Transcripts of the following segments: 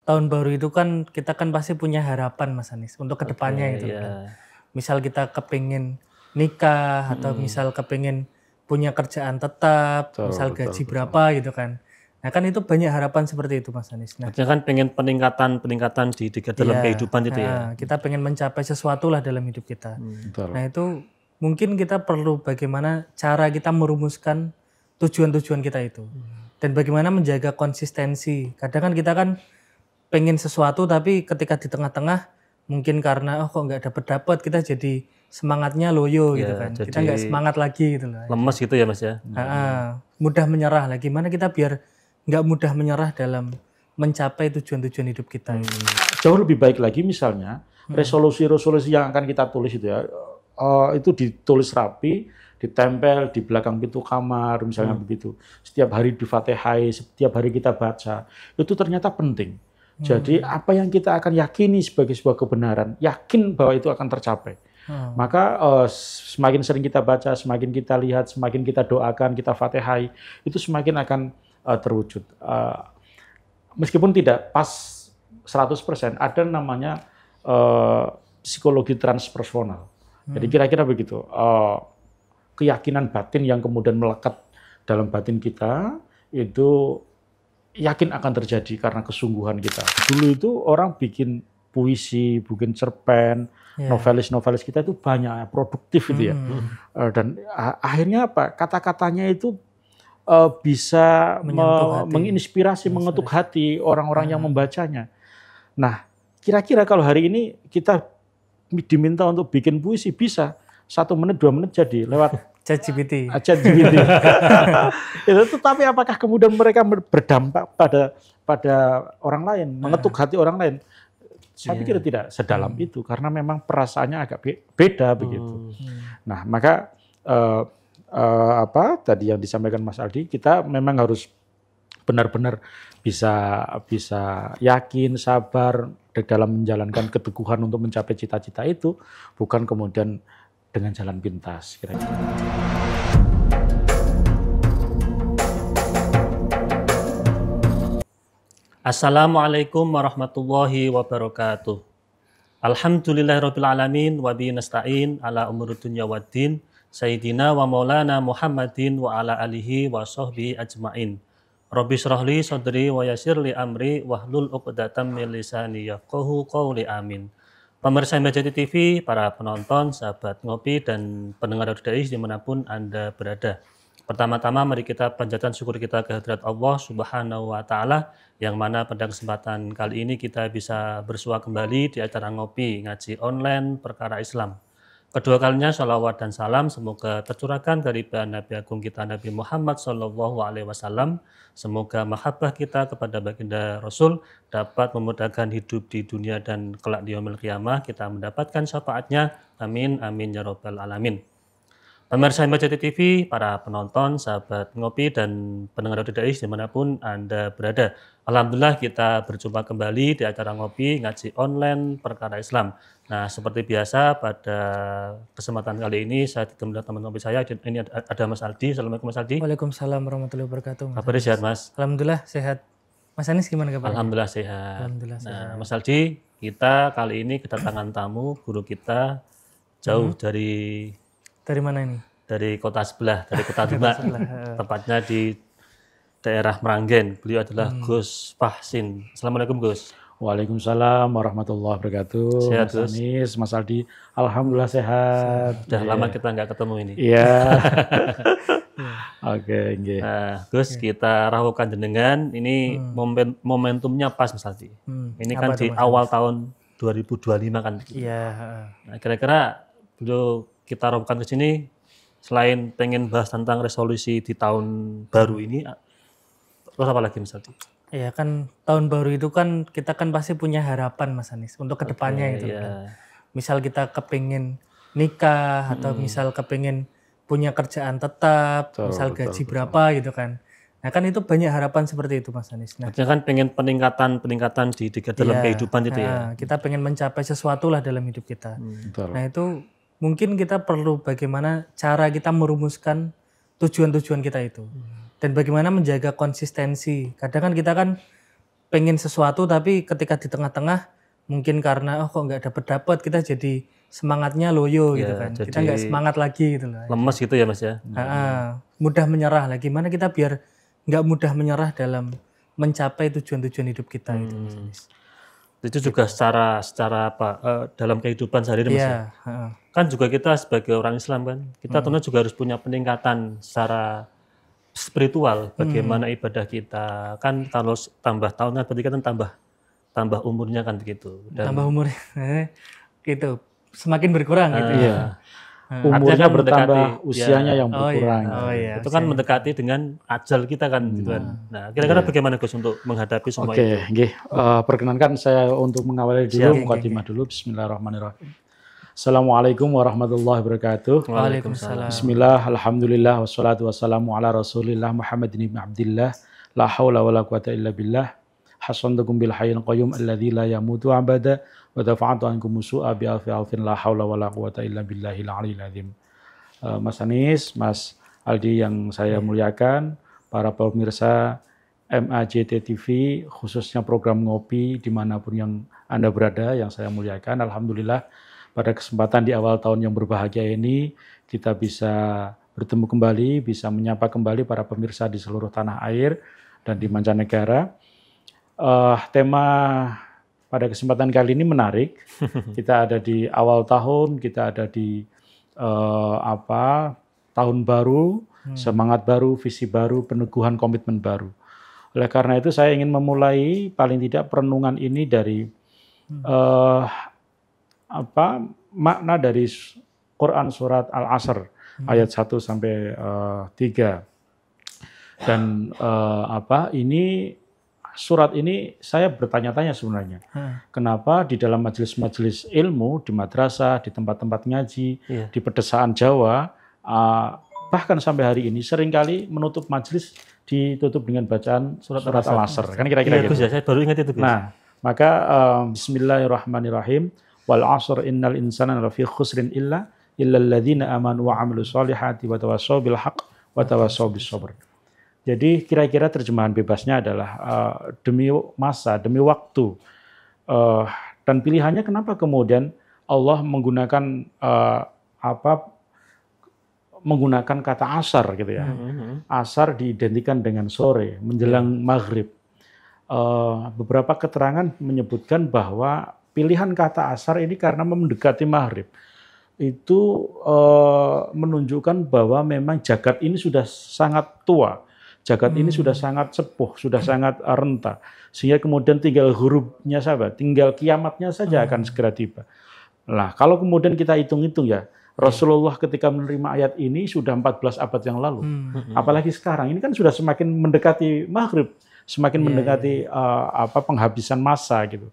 tahun baru itu kan kita kan pasti punya harapan Mas Anies untuk kedepannya gitu iya. kan. Misal kita kepingin nikah atau misal kepingin punya kerjaan tetap, misal gaji berapa gitu kan. Nah kan itu banyak harapan seperti itu Mas Anies. Nah Artinya kan pengen peningkatan di dalam kehidupan itu ya. kita pengen mencapai sesuatu lah dalam hidup kita. Betul. Nah itu mungkin kita perlu bagaimana cara kita merumuskan tujuan-tujuan kita itu. Dan bagaimana menjaga konsistensi. Kadang kan kita kan pengen sesuatu tapi ketika di tengah-tengah mungkin karena kok nggak dapet kita jadi semangatnya loyo gitu kan. Kita nggak semangat lagi gitu loh. Lemes gitu ya Mas ya. Mudah menyerah lah. Gimana kita biar nggak mudah menyerah dalam mencapai tujuan-tujuan hidup kita. Jauh lebih baik lagi misalnya resolusi-resolusi yang akan kita tulis itu ya, itu ditulis rapi, ditempel di belakang pintu kamar misalnya begitu. Setiap hari di-Fatihai, setiap hari kita baca. Itu ternyata penting. Jadi apa yang kita akan yakini sebagai sebuah kebenaran, yakin bahwa itu akan tercapai. Maka semakin sering kita baca, semakin kita lihat, semakin kita doakan, kita Fatihai, itu semakin akan terwujud. Meskipun tidak pas 100%, ada namanya psikologi transpersonal. Jadi kira-kira begitu. Keyakinan batin yang kemudian melekat dalam batin kita itu yakin akan terjadi karena kesungguhan kita. Dulu itu orang bikin puisi, bikin cerpen, novelis-novelis kita itu banyak, produktif itu ya. Dan akhirnya apa? Kata-katanya itu bisa menginspirasi, mengetuk hati orang-orang yang membacanya. Nah, kira-kira kalau hari ini kita diminta untuk bikin puisi, bisa 1 menit, 2 menit jadi lewat ChatGPT. Itu tapi apakah kemudian mereka berdampak pada orang lain, mengetuk hati orang lain? Saya pikir tidak sedalam itu karena memang perasaannya agak beda begitu. Nah, maka tadi yang disampaikan Mas Aldi, kita memang harus benar-benar bisa yakin, sabar dalam menjalankan keteguhan untuk mencapai cita-cita itu, bukan kemudian dengan jalan pintas kira-kira. Assalamualaikum warahmatullahi wabarakatuh. Alhamdulillahirabbil alamin wa bihi nasta'in ala umuri dunya waddin. Sayyidina wa maulana Muhammadin wa ala alihi wa sahbihi ajmain. Rabbi shrahli sadri wa yassirli amri wahlul 'uqdatam min lisani yafqahu qawli amin. Pemirsa Mbajati TV, para penonton, sahabat ngopi, dan pendengar Dais dimanapun Anda berada. Pertama-tama mari kita panjatkan syukur kita kehadirat Allah Subhanahu wa Ta'ala, yang mana pada kesempatan kali ini kita bisa bersua kembali di acara ngopi ngaji online perkara Islam. Kedua kalinya sholawat dan salam semoga tercurahkan dari Nabi Agung kita Nabi Muhammad SAW. Semoga mahabbah kita kepada baginda Rasul dapat memudahkan hidup di dunia dan kelak di yaumil qiyamah kita mendapatkan syafaatnya. Amin, amin ya rabbal alamin. Pemirsa Mbajati TV, para penonton, sahabat ngopi, dan pendengar Dais dimanapun Anda berada. Alhamdulillah kita berjumpa kembali di acara ngopi ngaji online perkara Islam. Nah, seperti biasa pada kesempatan kali ini saya ditemani teman ngopi saya. Ini ada Mas Aldi. Assalamualaikum Mas Aldi. Waalaikumsalam warahmatullahi wabarakatuh. Kabarnya sehat Mas? Alhamdulillah sehat. Mas Anies gimana kabarnya? Alhamdulillah sehat. Alhamdulillah sehat. Nah, Mas Aldi, kita kali ini kedatangan tamu, guru kita jauh dari mana ini? Dari kota sebelah, dari kota Demak, tepatnya di daerah Meranggen. Beliau adalah Gus Fahsin. Assalamualaikum Gus. Waalaikumsalam warahmatullahi wabarakatuh. Sehat, Mas Anies, Mas Aldi, alhamdulillah sehat. Sudah lama kita nggak ketemu ini. Iya. Oke, nggih. Nah, Gus, kita rawuhkan jenengan. Ini momentumnya pas Mas Aldi. Ini kan di awal tahun 2025 kan. Iya. Nah, kira-kira beliau kita rawuhkan ke sini selain pengen bahas tentang resolusi di tahun baru ini, terus apa lagi Mas Aldi? Iya kan tahun baru itu kan kita kan pasti punya harapan Mas Anies untuk kedepannya gitu kan. Misal kita kepingin nikah atau misal kepingin punya kerjaan tetap, misal gaji berapa gitu kan. Nah kan itu banyak harapan seperti itu Mas Anies. Nah, artinya kan pengen peningkatan di dalam kehidupan itu ya. Kita pengen mencapai sesuatu lah dalam hidup kita. Nah itu mungkin kita perlu bagaimana cara kita merumuskan tujuan-tujuan kita itu. Dan bagaimana menjaga konsistensi. Kadang kan kita kan pengen sesuatu tapi ketika di tengah-tengah mungkin karena kok nggak dapet kita jadi semangatnya loyo gitu kan. Kita nggak semangat lagi gitu loh. Lemes gitu ya Mas ya. Mudah menyerah lah. Gimana kita biar nggak mudah menyerah dalam mencapai tujuan-tujuan hidup kita itu. Itu juga secara apa dalam kehidupan sehari-hari Mas ya. Kan juga kita sebagai orang Islam kan, kita tentunya juga harus punya peningkatan secara spiritual. Bagaimana ibadah kita kan kalau tambah tahun kan berarti kan tambah umurnya kan begitu. Tambah umurnya gitu. Semakin berkurang gitu. Iya. Umurnya bertambah, usianya yang berkurang. Itu kan mendekati dengan ajal kita kan gitu kan. Nah, kira-kira bagaimana Gus untuk menghadapi semua itu? Oke, perkenankan saya untuk mengawali dulu mukadimah dulu. Bismillahirrahmanirrahim. Assalamualaikum warahmatullahi wabarakatuh. Waalaikumsalam. Bismillah, alhamdulillah, wassalatu wassalamu ala rasulillah Muhammadin ibn Abdillah. La hawla wa la quwata illa billah. Hasantukum bil hayyil qayyum alladzi la yamutu abada. Wa dafa'tu ankum musu'a bi alfin la haula wala quwata illa billahil aliyil azim. Mas Anies, Mas Aldi yang saya muliakan, para pemirsa MAJT TV, khususnya program Ngopi dimanapun yang Anda berada, yang saya muliakan. Alhamdulillah pada kesempatan di awal tahun yang berbahagia ini, kita bisa bertemu kembali, bisa menyapa kembali para pemirsa di seluruh tanah air dan di mancanegara. Tema pada kesempatan kali ini menarik. Kita ada di awal tahun, kita ada di tahun baru, semangat baru, visi baru, peneguhan komitmen baru. Oleh karena itu saya ingin memulai paling tidak perenungan ini dari makna dari Quran surat Al-Asr ayat 1 sampai 3. Dan ini surat ini saya bertanya-tanya sebenarnya, kenapa di dalam majelis-majelis ilmu, di madrasah, di tempat-tempat ngaji, di pedesaan Jawa, bahkan sampai hari ini seringkali menutup majelis ditutup dengan bacaan surat Al-Asr. Kan kira-kira gitu. Gus, ya, saya baru ingat itu Gus. Nah, maka Bismillahirrahmanirrahim. Wal 'asr innal insana lafi khusrin illal ladzina amanu wa 'amilus solihati wa tawassaw bil haqq wa tawassaw bis sabr. Jadi kira-kira terjemahan bebasnya adalah demi masa, demi waktu. Dan pilihannya kenapa kemudian Allah menggunakan menggunakan kata asar gitu ya. Asar diidentikan dengan sore, menjelang maghrib. Beberapa keterangan menyebutkan bahwa pilihan kata asar ini karena mendekati maghrib. Itu menunjukkan bahwa memang jagat ini sudah sangat tua. Jagat ini sudah sangat sepuh, sudah sangat renta. Sehingga kemudian tinggal hurufnya saja, tinggal kiamatnya saja akan segera tiba. Nah, kalau kemudian kita hitung-hitung ya, Rasulullah ketika menerima ayat ini sudah 14 abad yang lalu. Apalagi sekarang, ini kan sudah semakin mendekati maghrib, semakin mendekati penghabisan masa gitu.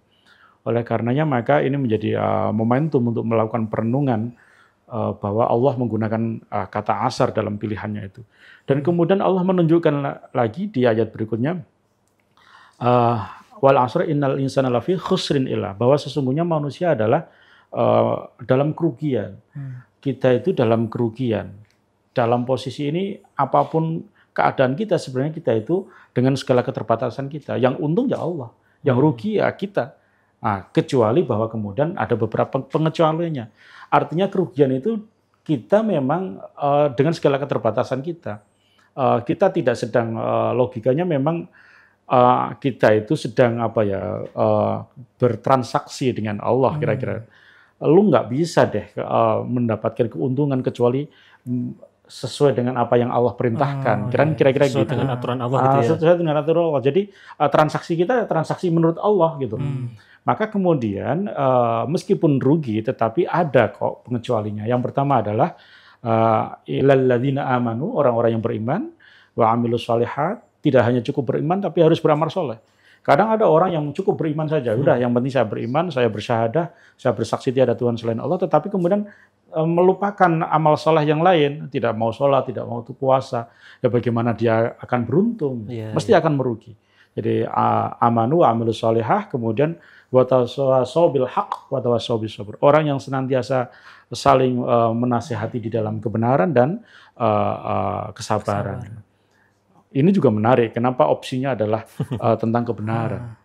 Oleh karenanya maka ini menjadi momentum untuk melakukan perenungan bahwa Allah menggunakan kata asar dalam pilihannya itu. Dan kemudian Allah menunjukkan lagi di ayat berikutnya, wal asr innal insana lafi khusrin illa, bahwa sesungguhnya manusia adalah dalam kerugian. Kita itu dalam kerugian. Dalam posisi ini apapun keadaan kita, sebenarnya kita itu dengan segala keterbatasan kita. Yang untung ya Allah, yang rugi ya kita. Nah, kecuali bahwa kemudian ada beberapa pengecualiannya. Artinya kerugian itu kita memang dengan segala keterbatasan kita. Kita tidak sedang logikanya memang kita itu sedang bertransaksi dengan Allah kira-kira. Lu nggak bisa deh mendapatkan keuntungan kecuali sesuai dengan apa yang Allah perintahkan. Kira-kira sesuai gitu. dengan aturan Allah gitu ya. Sesuai dengan aturan Allah. Jadi transaksi kita transaksi menurut Allah gitu. Maka kemudian meskipun rugi tetapi ada kok pengecualinya. Yang pertama adalah ilal ladzina amanu, orang-orang yang beriman, wa amilus sholihat, tidak hanya cukup beriman tapi harus beramal soleh. Kadang ada orang yang cukup beriman saja, udah yang penting saya beriman, saya bersyahadah, saya bersaksi tiada Tuhan selain Allah, tetapi kemudian melupakan amal soleh yang lain, tidak mau sholat, tidak mau puasa, ya bagaimana dia akan beruntung, mesti akan merugi. Jadi amanu wa amilus sholihah, kemudian wa tawassaw bil haqq wa tawassaw bis sabr. Orang yang senantiasa saling menasihati di dalam kebenaran dan kesabaran. Ini juga menarik. Kenapa opsinya adalah tentang kebenaran?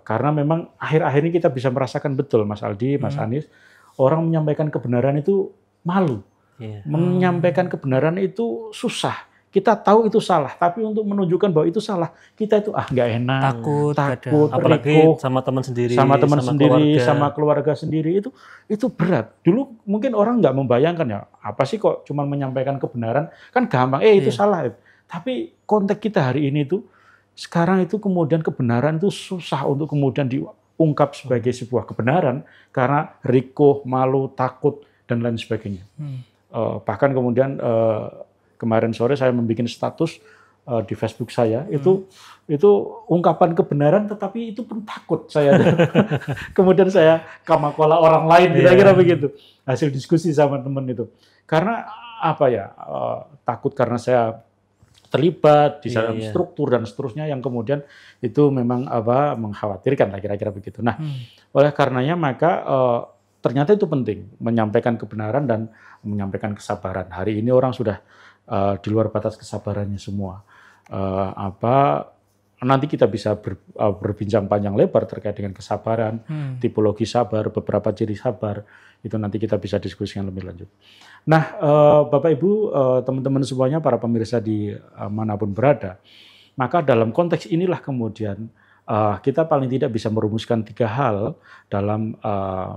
Karena memang akhir-akhir ini kita bisa merasakan betul, Mas Aldi, Mas Anies, orang menyampaikan kebenaran itu malu. Menyampaikan kebenaran itu susah. Kita tahu itu salah, tapi untuk menunjukkan bahwa itu salah, kita itu nggak enak, takut, apalagi rikuh, sama teman sendiri, sama keluarga sendiri itu berat. Dulu mungkin orang nggak membayangkan ya, apa sih kok cuma menyampaikan kebenaran, kan gampang, itu salah. Tapi konteks kita hari ini itu, sekarang itu kemudian kebenaran itu susah untuk kemudian diungkap sebagai sebuah kebenaran, karena rikuh, malu, takut, dan lain sebagainya. Bahkan kemudian kemarin sore saya membuat status di Facebook saya, itu ungkapan kebenaran, tetapi itu pun takut saya. Kemudian saya kamakola orang lain, kira-kira begitu. Hasil diskusi sama teman itu. Karena apa ya, takut karena saya terlibat di dalam struktur dan seterusnya yang kemudian itu memang mengkhawatirkan lah, kira-kira begitu. Nah, oleh karenanya maka ternyata itu penting, menyampaikan kebenaran dan menyampaikan kesabaran. Hari ini orang sudah di luar batas kesabarannya semua. Nanti kita bisa berbincang panjang lebar terkait dengan kesabaran, tipologi sabar, beberapa ciri sabar, itu nanti kita bisa diskusikan lebih lanjut. Nah, Bapak Ibu, teman-teman semuanya, para pemirsa di manapun berada, maka dalam konteks inilah kemudian kita paling tidak bisa merumuskan 3 hal dalam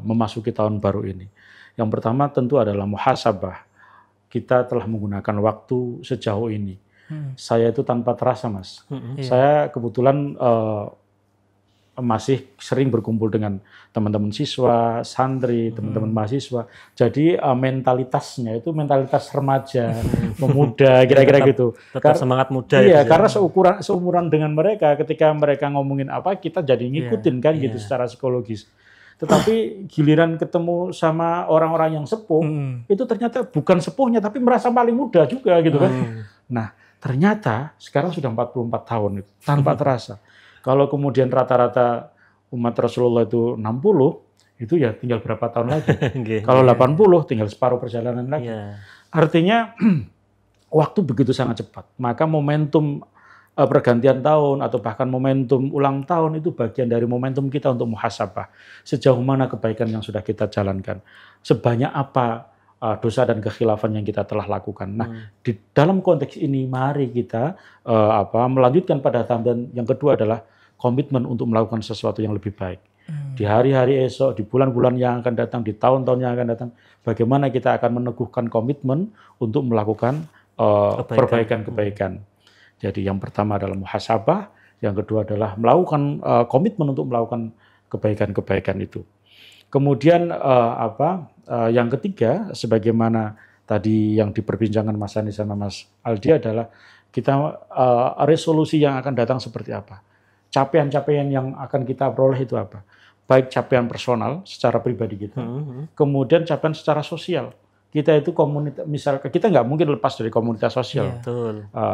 memasuki tahun baru ini. Yang pertama tentu adalah muhasabah. Kita telah menggunakan waktu sejauh ini. Saya itu tanpa terasa, Mas. Saya kebetulan masih sering berkumpul dengan teman-teman siswa, santri, teman-teman mahasiswa. Jadi mentalitasnya itu mentalitas remaja, pemuda, kira-kira gitu. Tetap semangat muda. Iya, karena seumuran dengan mereka, ketika mereka ngomongin apa, kita jadi ngikutin kan gitu secara psikologis. Tetapi giliran ketemu sama orang-orang yang sepuh, itu ternyata bukan sepuhnya, tapi merasa paling muda juga gitu kan. Nah, ternyata sekarang sudah 44 tahun itu, tanpa terasa. Kalau kemudian rata-rata umat Rasulullah itu 60, itu ya tinggal berapa tahun lagi. Kalau 80, tinggal separuh perjalanan lagi. Artinya, waktu begitu sangat cepat. Maka momentum pergantian tahun atau bahkan momentum ulang tahun itu bagian dari momentum kita untuk muhasabah. Sejauh mana kebaikan yang sudah kita jalankan. Sebanyak apa dosa dan kekhilafan yang kita telah lakukan. Nah, di dalam konteks ini mari kita melanjutkan pada tahapan yang kedua adalah komitmen untuk melakukan sesuatu yang lebih baik. Di hari-hari esok, di bulan-bulan yang akan datang, di tahun-tahun yang akan datang, bagaimana kita akan meneguhkan komitmen untuk melakukan perbaikan-kebaikan. Jadi yang pertama adalah muhasabah, yang kedua adalah melakukan komitmen untuk melakukan kebaikan-kebaikan itu. Kemudian yang ketiga, sebagaimana tadi yang diperbincangkan Mas Anies sama Mas Aldi adalah kita resolusi yang akan datang seperti apa. Capaian-capaian yang akan kita peroleh itu apa. Baik capaian personal secara pribadi kita, kemudian capaian secara sosial. Kita itu komunitas, misalkan kita nggak mungkin lepas dari komunitas sosial.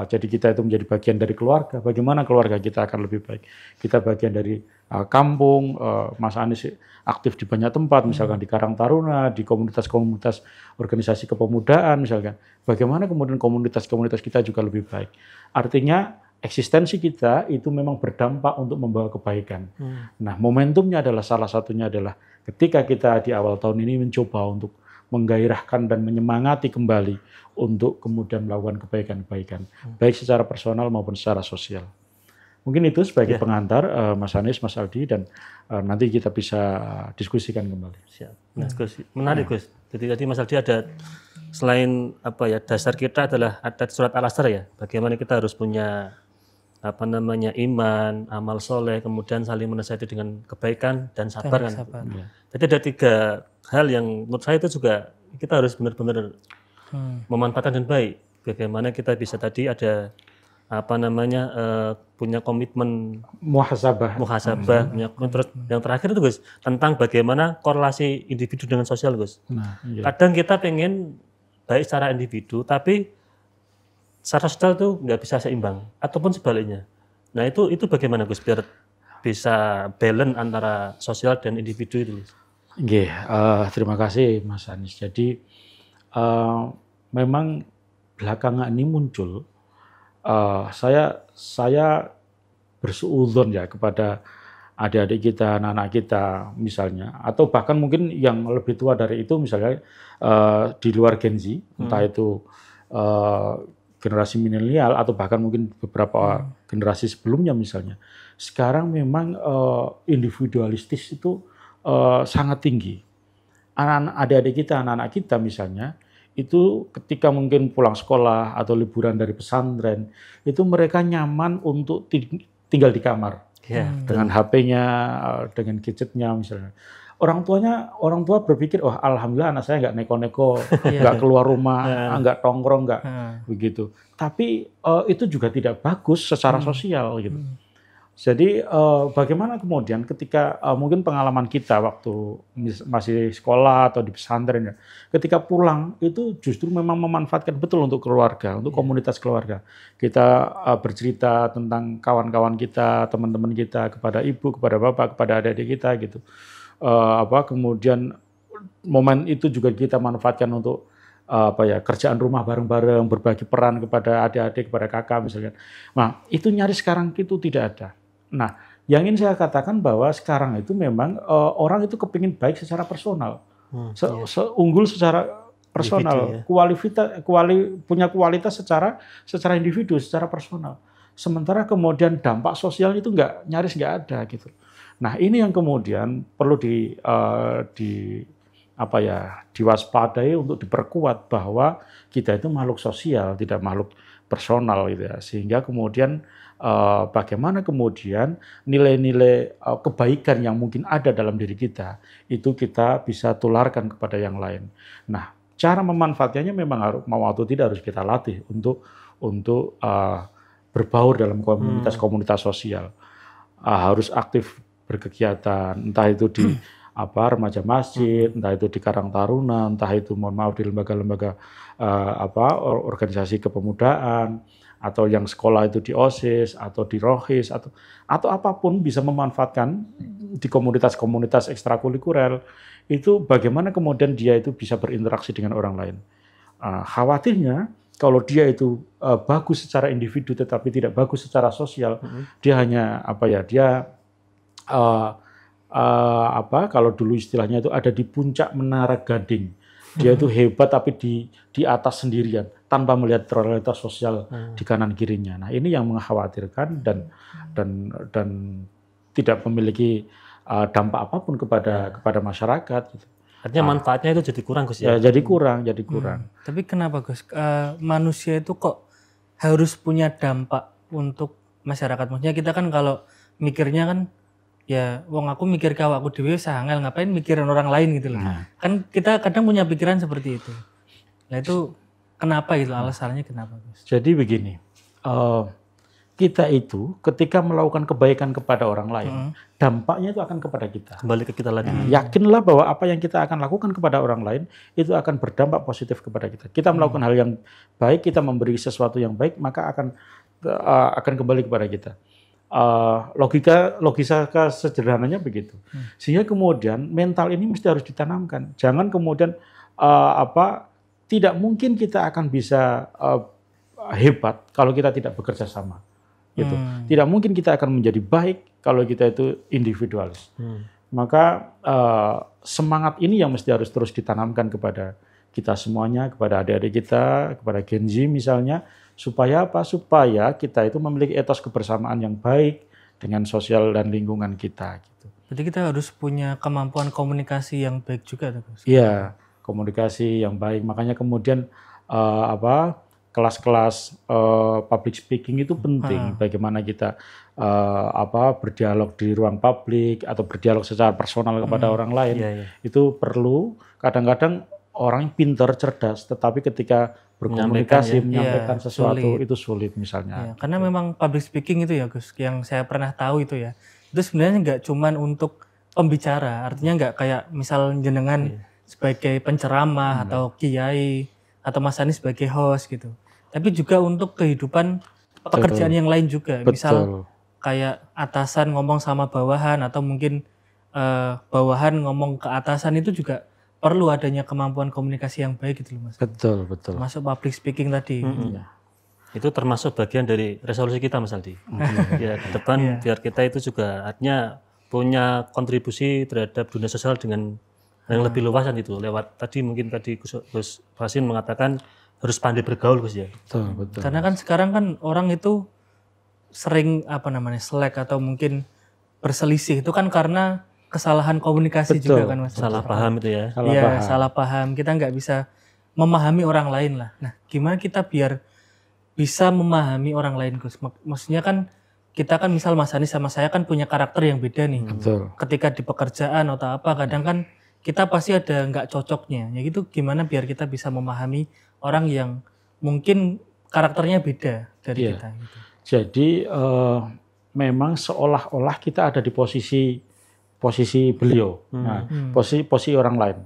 Jadi kita itu menjadi bagian dari keluarga. Bagaimana keluarga kita akan lebih baik? Kita bagian dari kampung. Mas Anies aktif di banyak tempat, misalkan di Karang Taruna, di komunitas-komunitas organisasi kepemudaan, misalkan. Bagaimana kemudian komunitas-komunitas kita juga lebih baik? Artinya eksistensi kita itu memang berdampak untuk membawa kebaikan. Nah, momentumnya adalah salah satunya adalah ketika kita di awal tahun ini mencoba untuk menggairahkan dan menyemangati kembali untuk kemudian melakukan kebaikan-kebaikan, baik secara personal maupun secara sosial. Mungkin itu sebagai pengantar, Mas Anies, Mas Aldi, dan nanti kita bisa diskusikan kembali. Siap. Nah, Gus, menarik Gus. Jadi tadi Mas Aldi ada selain dasar kita adalah ada surat Al-Asr ya. Bagaimana kita harus punya iman, amal soleh, kemudian saling menasihati dengan kebaikan dan sabar kan. Jadi ada 3 hal yang menurut saya itu juga kita harus benar-benar memanfaatkan dengan baik. Bagaimana kita bisa tadi ada punya komitmen muhasabah. Terus yang terakhir itu Gus tentang bagaimana korelasi individu dengan sosial Gus. Kadang kita pengen baik secara individu tapi secara sosial itu nggak bisa seimbang ataupun sebaliknya. Nah itu bagaimana Gus biar bisa balance antara sosial dan individu itu Gus? Terima kasih Mas Anies. Jadi memang belakangan ini muncul, saya bersuudzon ya kepada adik-adik kita, anak-anak kita misalnya, atau bahkan mungkin yang lebih tua dari itu misalnya di luar Gen Z, entah itu generasi milenial atau bahkan mungkin beberapa generasi sebelumnya misalnya. Sekarang memang individualistis itu sangat tinggi. Adik-adik kita, anak-anak kita misalnya, itu ketika mungkin pulang sekolah atau liburan dari pesantren, itu mereka nyaman untuk tinggal di kamar dengan HP-nya, dengan gadgetnya misalnya. Orang tua berpikir, oh alhamdulillah anak saya nggak neko-neko, nggak keluar rumah, nggak tongkrong, nggak begitu. Tapi itu juga tidak bagus secara sosial gitu. Jadi bagaimana kemudian ketika mungkin pengalaman kita waktu masih sekolah atau di pesantren ya, ketika pulang itu justru memang memanfaatkan betul untuk keluarga, untuk komunitas keluarga. Kita bercerita tentang kawan-kawan kita, teman-teman kita kepada ibu, kepada bapak, kepada adik-adik kita gitu. Kemudian momen itu juga kita manfaatkan untuk kerjaan rumah bareng-bareng, berbagi peran kepada adik-adik, kepada kakak misalnya. Nah, itu nyaris sekarang itu tidak ada. Nah, yang ingin saya katakan bahwa sekarang itu memang orang itu kepingin baik secara personal, unggul secara personal, punya kualitas secara individu, secara personal. Sementara kemudian dampak sosial itu nyaris nggak ada gitu. Nah, ini yang kemudian perlu diwaspadai untuk diperkuat bahwa kita itu makhluk sosial, tidak makhluk personal gitu ya. Sehingga kemudian bagaimana kemudian nilai-nilai kebaikan yang mungkin ada dalam diri kita itu kita bisa tularkan kepada yang lain. Nah, cara memanfaatkannya memang mau atau tidak harus kita latih untuk berbaur dalam komunitas-komunitas sosial. Harus aktif berkegiatan, entah itu di remaja masjid, entah itu di Karang Taruna, entah itu di lembaga-lembaga organisasi kepemudaan, atau yang sekolah itu di OSIS atau di Rohis atau apapun bisa memanfaatkan di komunitas-komunitas ekstrakurikuler itu bagaimana kemudian dia itu bisa berinteraksi dengan orang lain. Khawatirnya kalau dia itu bagus secara individu tetapi tidak bagus secara sosial, dia hanya kalau dulu istilahnya itu ada di puncak menara gading. Dia itu hebat tapi di atas sendirian tanpa melihat realitas sosial di kanan kirinya. Nah, ini yang mengkhawatirkan dan tidak memiliki dampak apapun kepada masyarakat gitu. Artinya manfaatnya itu jadi kurang, Gus ya? Jadi kurang. Tapi kenapa, Gus? Manusia itu kok harus punya dampak untuk masyarakat? Maksudnya kita kan kalau mikirnya kan ya, wong aku mikir ke awakku dhewe sangel, ngapain mikirin orang lain gitu loh. Kan kita kadang punya pikiran seperti itu. Nah itu kenapa itu, alasannya kenapa, Gus? Jadi begini, kita itu ketika melakukan kebaikan kepada orang lain, dampaknya itu akan kepada kita. Kembali ke kita lagi. Yakinlah bahwa apa yang kita akan lakukan kepada orang lain itu akan berdampak positif kepada kita. Kita melakukan hal yang baik, kita memberi sesuatu yang baik, maka akan kembali kepada kita. Logika sederhananya begitu. Sehingga kemudian mental ini mesti harus ditanamkan. Jangan kemudian tidak mungkin kita akan bisa hebat kalau kita tidak bekerja sama. Gitu. Tidak mungkin kita akan menjadi baik kalau kita itu individualis. Maka semangat ini yang mesti harus terus ditanamkan kepada kita semuanya, kepada adik-adik kita, kepada Gen Z misalnya, supaya apa? Supaya kita itu memiliki etos kebersamaan yang baik dengan sosial dan lingkungan kita. Gitu. Berarti kita harus punya kemampuan komunikasi yang baik juga, Gus? Iya, komunikasi yang baik. Makanya kemudian kelas-kelas public speaking itu penting. Bagaimana kita berdialog di ruang publik atau berdialog secara personal kepada orang lain. Itu perlu. Kadang-kadang orang pintar, cerdas, tetapi ketika berkomunikasi, menyampaikan sesuatu itu sulit misalnya. Karena memang public speaking itu ya, Gus, yang saya pernah tahu itu ya, itu sebenarnya nggak cuman untuk pembicara, artinya nggak kayak misal jenengan sebagai penceramah atau kiai atau Mas Ani sebagai host gitu, tapi juga untuk kehidupan pekerjaan yang lain juga. Misal kayak atasan ngomong sama bawahan atau mungkin bawahan ngomong ke atasan, itu juga perlu adanya kemampuan komunikasi yang baik gitu loh, Mas. Betul. Masuk public speaking tadi. Itu termasuk bagian dari resolusi kita, Mas Aldi. Ya, ke depan biar kita itu juga artinya punya kontribusi terhadap dunia sosial dengan yang lebih luas kan itu lewat tadi Gus Fasin mengatakan harus pandai bergaul Gus ya. Betul. Karena kan sekarang kan orang itu sering selek atau mungkin berselisih itu kan karena kesalahan komunikasi juga kan Mas. Salah paham itu ya. Iya, salah paham. Kita nggak bisa memahami orang lain lah. Nah, gimana kita biar bisa memahami orang lain Gus? Maksudnya kan kita kan misal Mas Ani sama saya kan punya karakter yang beda nih. Betul. Ketika di pekerjaan atau apa kadang kan kita pasti ada nggak cocoknya. Ya gitu gimana biar kita bisa memahami orang yang mungkin karakternya beda dari kita gitu. Jadi memang seolah-olah kita ada di posisi beliau, posisi orang lain.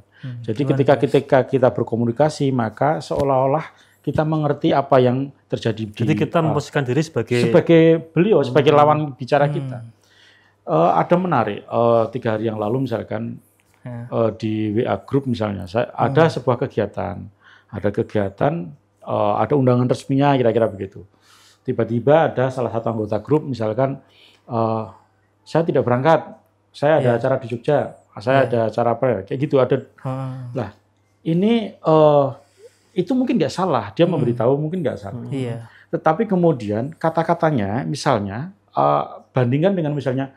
Jadi ketika kita berkomunikasi maka seolah-olah kita mengerti apa yang terjadi. Jadi kita memposisikan diri sebagai beliau, sebagai lawan bicara kita. Ada menarik 3 hari yang lalu misalkan di WA Group misalnya, ada sebuah kegiatan, ada undangan resminya kira-kira begitu. Tiba-tiba ada salah satu anggota grup misalkan, saya tidak berangkat, saya ada acara di Jogja, saya ada acara apa ya, kayak gitu ada. Lah ini itu mungkin nggak salah, dia memberitahu mungkin nggak salah. Tetapi kemudian kata-katanya misalnya bandingkan dengan misalnya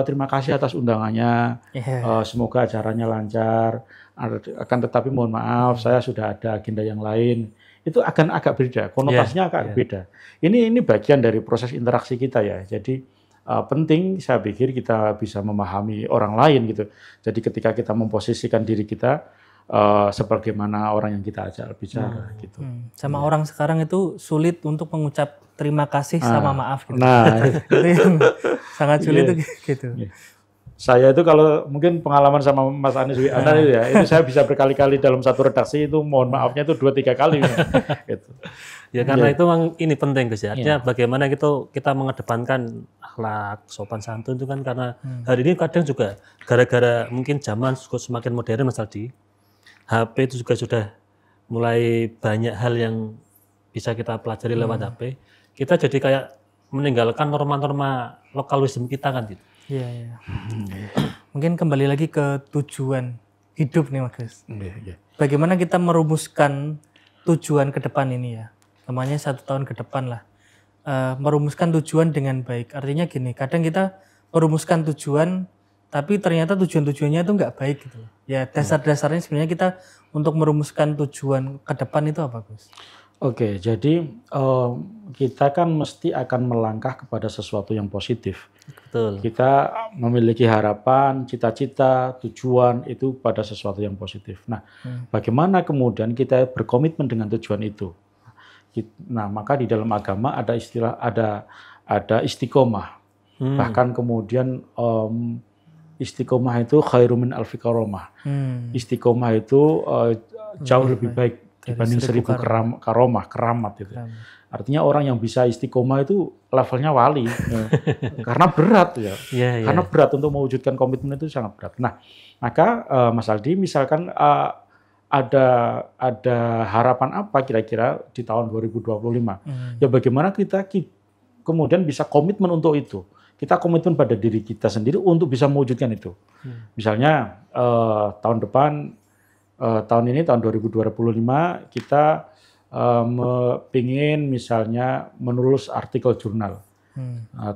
terima kasih atas undangannya, semoga acaranya lancar, akan tetapi mohon maaf saya sudah ada agenda yang lain. Itu akan agak beda, konotasinya agak beda. Ini bagian dari proses interaksi kita ya. Jadi penting saya pikir kita bisa memahami orang lain gitu. Jadi ketika kita memposisikan diri kita sebagaimana orang yang kita ajak bicara gitu. Sama orang sekarang itu sulit untuk mengucap terima kasih sama maaf gitu. Nah, itu yang sangat sulit tuh gitu. Saya itu kalau mungkin pengalaman sama Mas Anies Wiana itu ya, itu saya bisa berkali-kali dalam satu redaksi itu mohon maafnya itu 2-3 kali. Gitu. Ya karena itu memang ini penting Gus ya. Artinya bagaimana kita mengedepankan akhlak, sopan santun itu kan karena hari ini kadang juga gara-gara mungkin zaman semakin modern Mas Aldi, HP itu juga sudah mulai banyak hal yang bisa kita pelajari lewat HP. Kita jadi kayak meninggalkan norma-norma lokal wisdom kita kan gitu. Iya. Mungkin kembali lagi ke tujuan hidup nih Mas Gus. Bagaimana kita merumuskan tujuan ke depan ini ya? Namanya 1 tahun ke depan lah. Merumuskan tujuan dengan baik. Artinya gini, kadang kita merumuskan tujuan, tapi ternyata tujuan-tujuannya itu nggak baik gitu. Ya dasar-dasarnya sebenarnya kita untuk merumuskan tujuan ke depan itu apa Gus? Oke, jadi kita kan mesti akan melangkah kepada sesuatu yang positif. Betul. Kita memiliki harapan, cita-cita, tujuan itu pada sesuatu yang positif. Nah, bagaimana kemudian kita berkomitmen dengan tujuan itu? Nah, maka di dalam agama ada istilah ada istiqomah. Bahkan kemudian istiqomah itu khairum min alfi karomah. Istiqomah itu jauh lebih baik dibanding 1000 keramat itu. Artinya orang yang bisa istiqomah itu levelnya wali. Karena berat ya. Karena berat untuk mewujudkan komitmen itu sangat berat. Nah, maka Mas Aldi misalkan ada harapan apa kira-kira di tahun 2025? Ya bagaimana kita kemudian bisa komitmen untuk itu. Kita komitmen pada diri kita sendiri untuk bisa mewujudkan itu. Misalnya tahun depan tahun ini tahun 2025 kita ingin misalnya menulis artikel jurnal.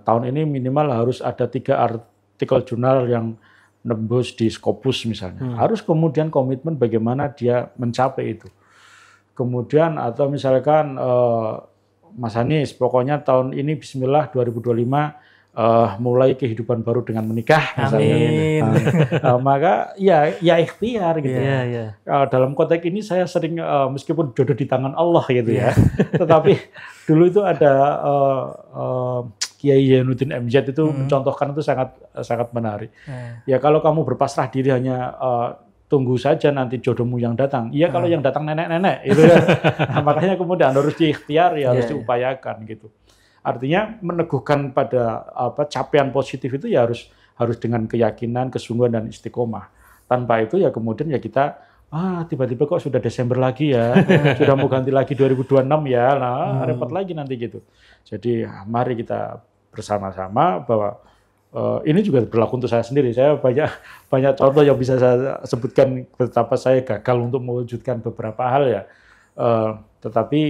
Tahun ini minimal harus ada 3 artikel jurnal yang nembus di Scopus misalnya. Harus kemudian komitmen bagaimana dia mencapai itu. Kemudian atau misalkan Mas Anies pokoknya tahun ini bismillah 2025 mulai kehidupan baru dengan menikah misalnya. Amin. Maka ya ikhtiar gitu. Dalam konteks ini saya sering meskipun jodoh di tangan Allah gitu ya. Tetapi dulu itu ada Kiai Zainuddin MZ itu mencontohkan itu sangat menarik. Ya kalau kamu berpasrah diri hanya tunggu saja nanti jodohmu yang datang. Iya kalau yang datang nenek-nenek itu kan. Nah, makanya kemudian harus diikhtiar ya harus diupayakan gitu. Artinya meneguhkan pada capaian positif itu ya harus dengan keyakinan, kesungguhan dan istiqomah. Tanpa itu ya kemudian ya kita tiba-tiba kok sudah Desember lagi ya, sudah mau ganti lagi 2026 ya, nah repot lagi nanti gitu. Jadi mari kita bersama-sama bahwa Ini juga berlaku untuk saya sendiri. Saya banyak contoh yang bisa saya sebutkan betapa saya gagal untuk mewujudkan beberapa hal ya. Tetapi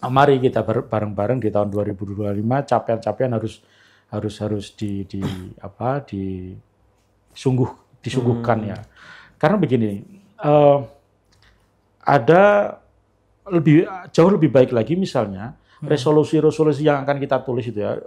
mari kita bareng-bareng di tahun 2025 capaian-capaian harus disungguhkan ya. Karena begini, ada jauh lebih baik lagi misalnya resolusi-resolusi yang akan kita tulis itu ya,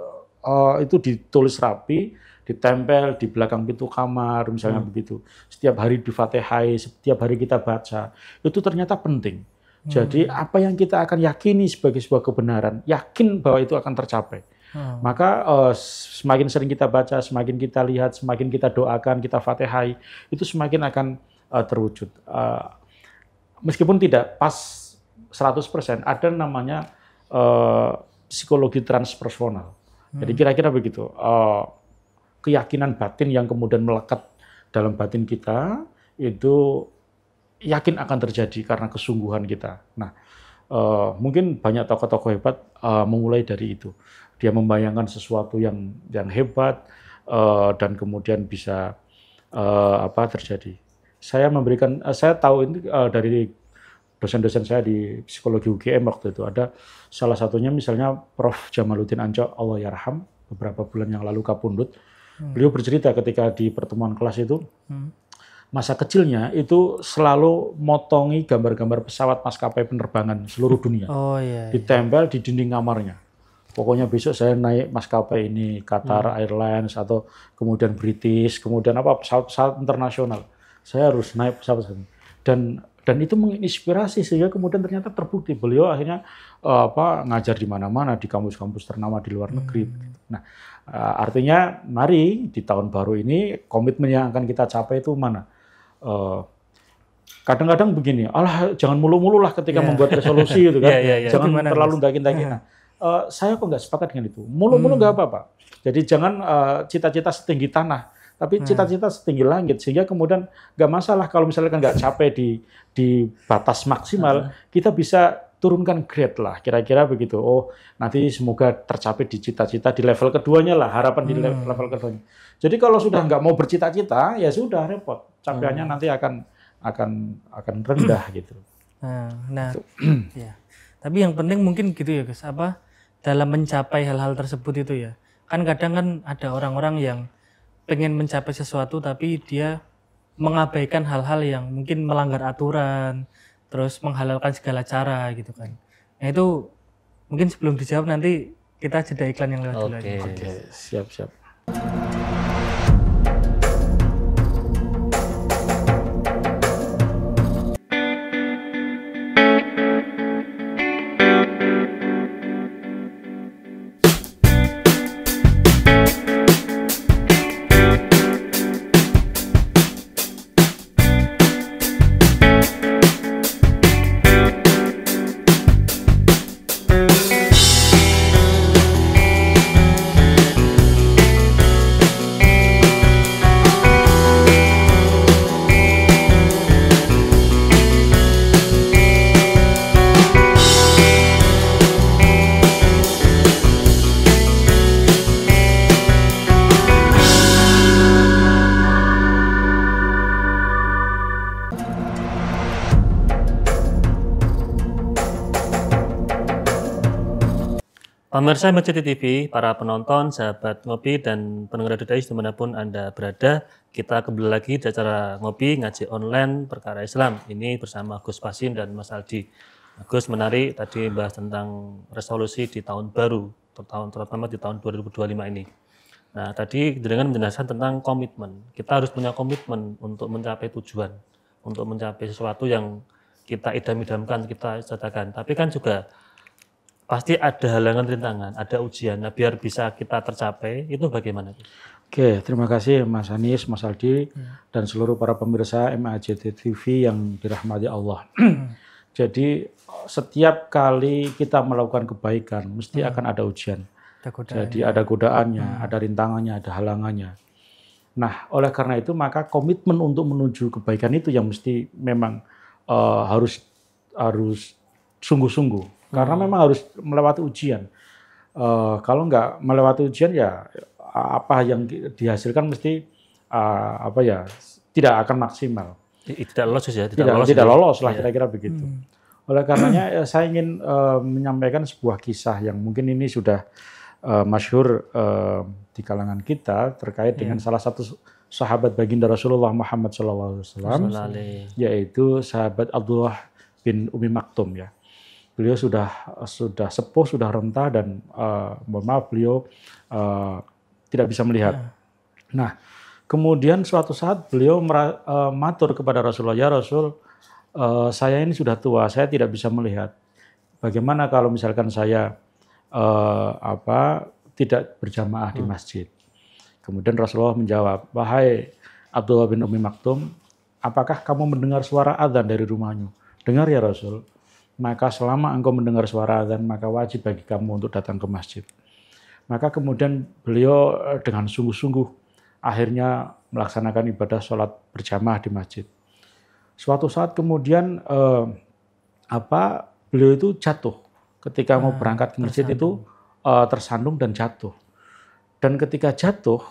itu ditulis rapi, ditempel di belakang pintu kamar misalnya begitu. Setiap hari di-Fatihai, setiap hari kita baca, itu ternyata penting. Jadi apa yang kita akan yakini sebagai sebuah kebenaran, yakin bahwa itu akan tercapai. Maka semakin sering kita baca, semakin kita lihat, semakin kita doakan, kita Fatihai, itu semakin akan terwujud. Meskipun tidak pas 100%, ada namanya psikologi transpersonal. Jadi kira-kira begitu. Keyakinan batin yang kemudian melekat dalam batin kita, itu yakin akan terjadi karena kesungguhan kita. Nah, mungkin banyak tokoh-tokoh hebat memulai dari itu. Dia membayangkan sesuatu yang hebat dan kemudian bisa terjadi. Saya tahu ini dari dosen-dosen saya di psikologi UGM waktu itu. Ada salah satunya misalnya Prof. Jamaluddin Anco, Allah yarham, beberapa bulan yang lalu kapundhut. Beliau bercerita ketika di pertemuan kelas itu, masa kecilnya itu selalu motongi gambar-gambar pesawat maskapai penerbangan seluruh dunia. Ditempel di dinding kamarnya. Pokoknya besok saya naik maskapai ini, Qatar Airlines atau kemudian British, kemudian pesawat-pesawat internasional. Saya harus naik pesawat ini. Dan itu menginspirasi sehingga kemudian ternyata terbukti beliau akhirnya ngajar di mana-mana di kampus-kampus ternama di luar negeri. Nah, artinya mari di tahun baru ini komitmen yang akan kita capai itu mana? Kadang-kadang begini, jangan mulu-mulu lah ketika membuat resolusi itu kan. Jangan terlalu dakin-dakin. Nah, saya kok nggak sepakat dengan itu. Mulu-mulu nggak apa-apa. Jadi jangan cita-cita setinggi tanah, tapi cita-cita setinggi langit, sehingga kemudian nggak masalah kalau misalkan nggak capai di batas maksimal, kita bisa turunkan grade lah, kira-kira begitu. Oh, nanti semoga tercapai di cita-cita di level keduanya lah, harapan di level keduanya. Jadi kalau sudah nggak mau bercita-cita, ya sudah repot, capaiannya nanti akan rendah gitu. Nah, ya. Tapi yang penting mungkin gitu ya, Gus, dalam mencapai hal-hal tersebut itu ya. Kan kadang kan ada orang-orang yang pengen mencapai sesuatu tapi dia mengabaikan hal-hal yang mungkin melanggar aturan, terus menghalalkan segala cara gitu kan. Nah itu mungkin sebelum dijawab nanti kita jeda iklan yang lewat dulu aja. Oke, siap. Pemirsa MCT TV, para penonton, sahabat ngopi, dan pendengar DDI dimanapun Anda berada, kita kembali lagi di acara ngopi ngaji online perkara Islam. Ini bersama Gus Pasin dan Mas Aldi. Gus menarik tadi bahas tentang resolusi di tahun baru, terutama di tahun 2025 ini. Nah, tadi dengan menjelaskan tentang komitmen. Kita harus punya komitmen untuk mencapai tujuan, untuk mencapai sesuatu yang kita idam-idamkan, kita catakan. Tapi kan juga pasti ada halangan, rintangan, ada ujian. Nah, biar bisa kita tercapai, itu bagaimana? Oke, terima kasih Mas Anies, Mas Aldi, dan seluruh para pemirsa MAJT TV yang dirahmati Allah. Jadi setiap kali kita melakukan kebaikan, mesti akan ada ujian. Jadi ada godaannya, ada rintangannya, ada halangannya. Nah, oleh karena itu maka komitmen untuk menuju kebaikan itu yang mesti memang harus sungguh-sungguh. Karena memang harus melewati ujian. kalau nggak melewati ujian ya apa yang dihasilkan mesti apa ya tidak akan maksimal. Tidak lolos ya, Tidak lolos lah Iya. kira-kira begitu. Oleh karenanya saya ingin menyampaikan sebuah kisah yang mungkin ini sudah masyhur di kalangan kita terkait dengan salah satu sahabat baginda Rasulullah Muhammad SAW, yaitu sahabat Abdullah bin Umi Maktum ya. Beliau sudah sepuh, sudah renta dan mohon maaf beliau tidak bisa melihat. Nah, kemudian suatu saat beliau matur kepada Rasulullah, ya Rasul, saya ini sudah tua, saya tidak bisa melihat. Bagaimana kalau misalkan saya tidak berjamaah di masjid? Kemudian Rasulullah menjawab, wahai Abdullah bin Umi Maktum, apakah kamu mendengar suara adzan dari rumahmu? Dengar ya Rasul. Maka selama engkau mendengar suara adzan, maka wajib bagi kamu untuk datang ke masjid. Maka kemudian beliau dengan sungguh-sungguh akhirnya melaksanakan ibadah sholat berjamaah di masjid. Suatu saat kemudian beliau itu jatuh ketika mau berangkat ke masjid itu tersandung dan jatuh. Dan ketika jatuh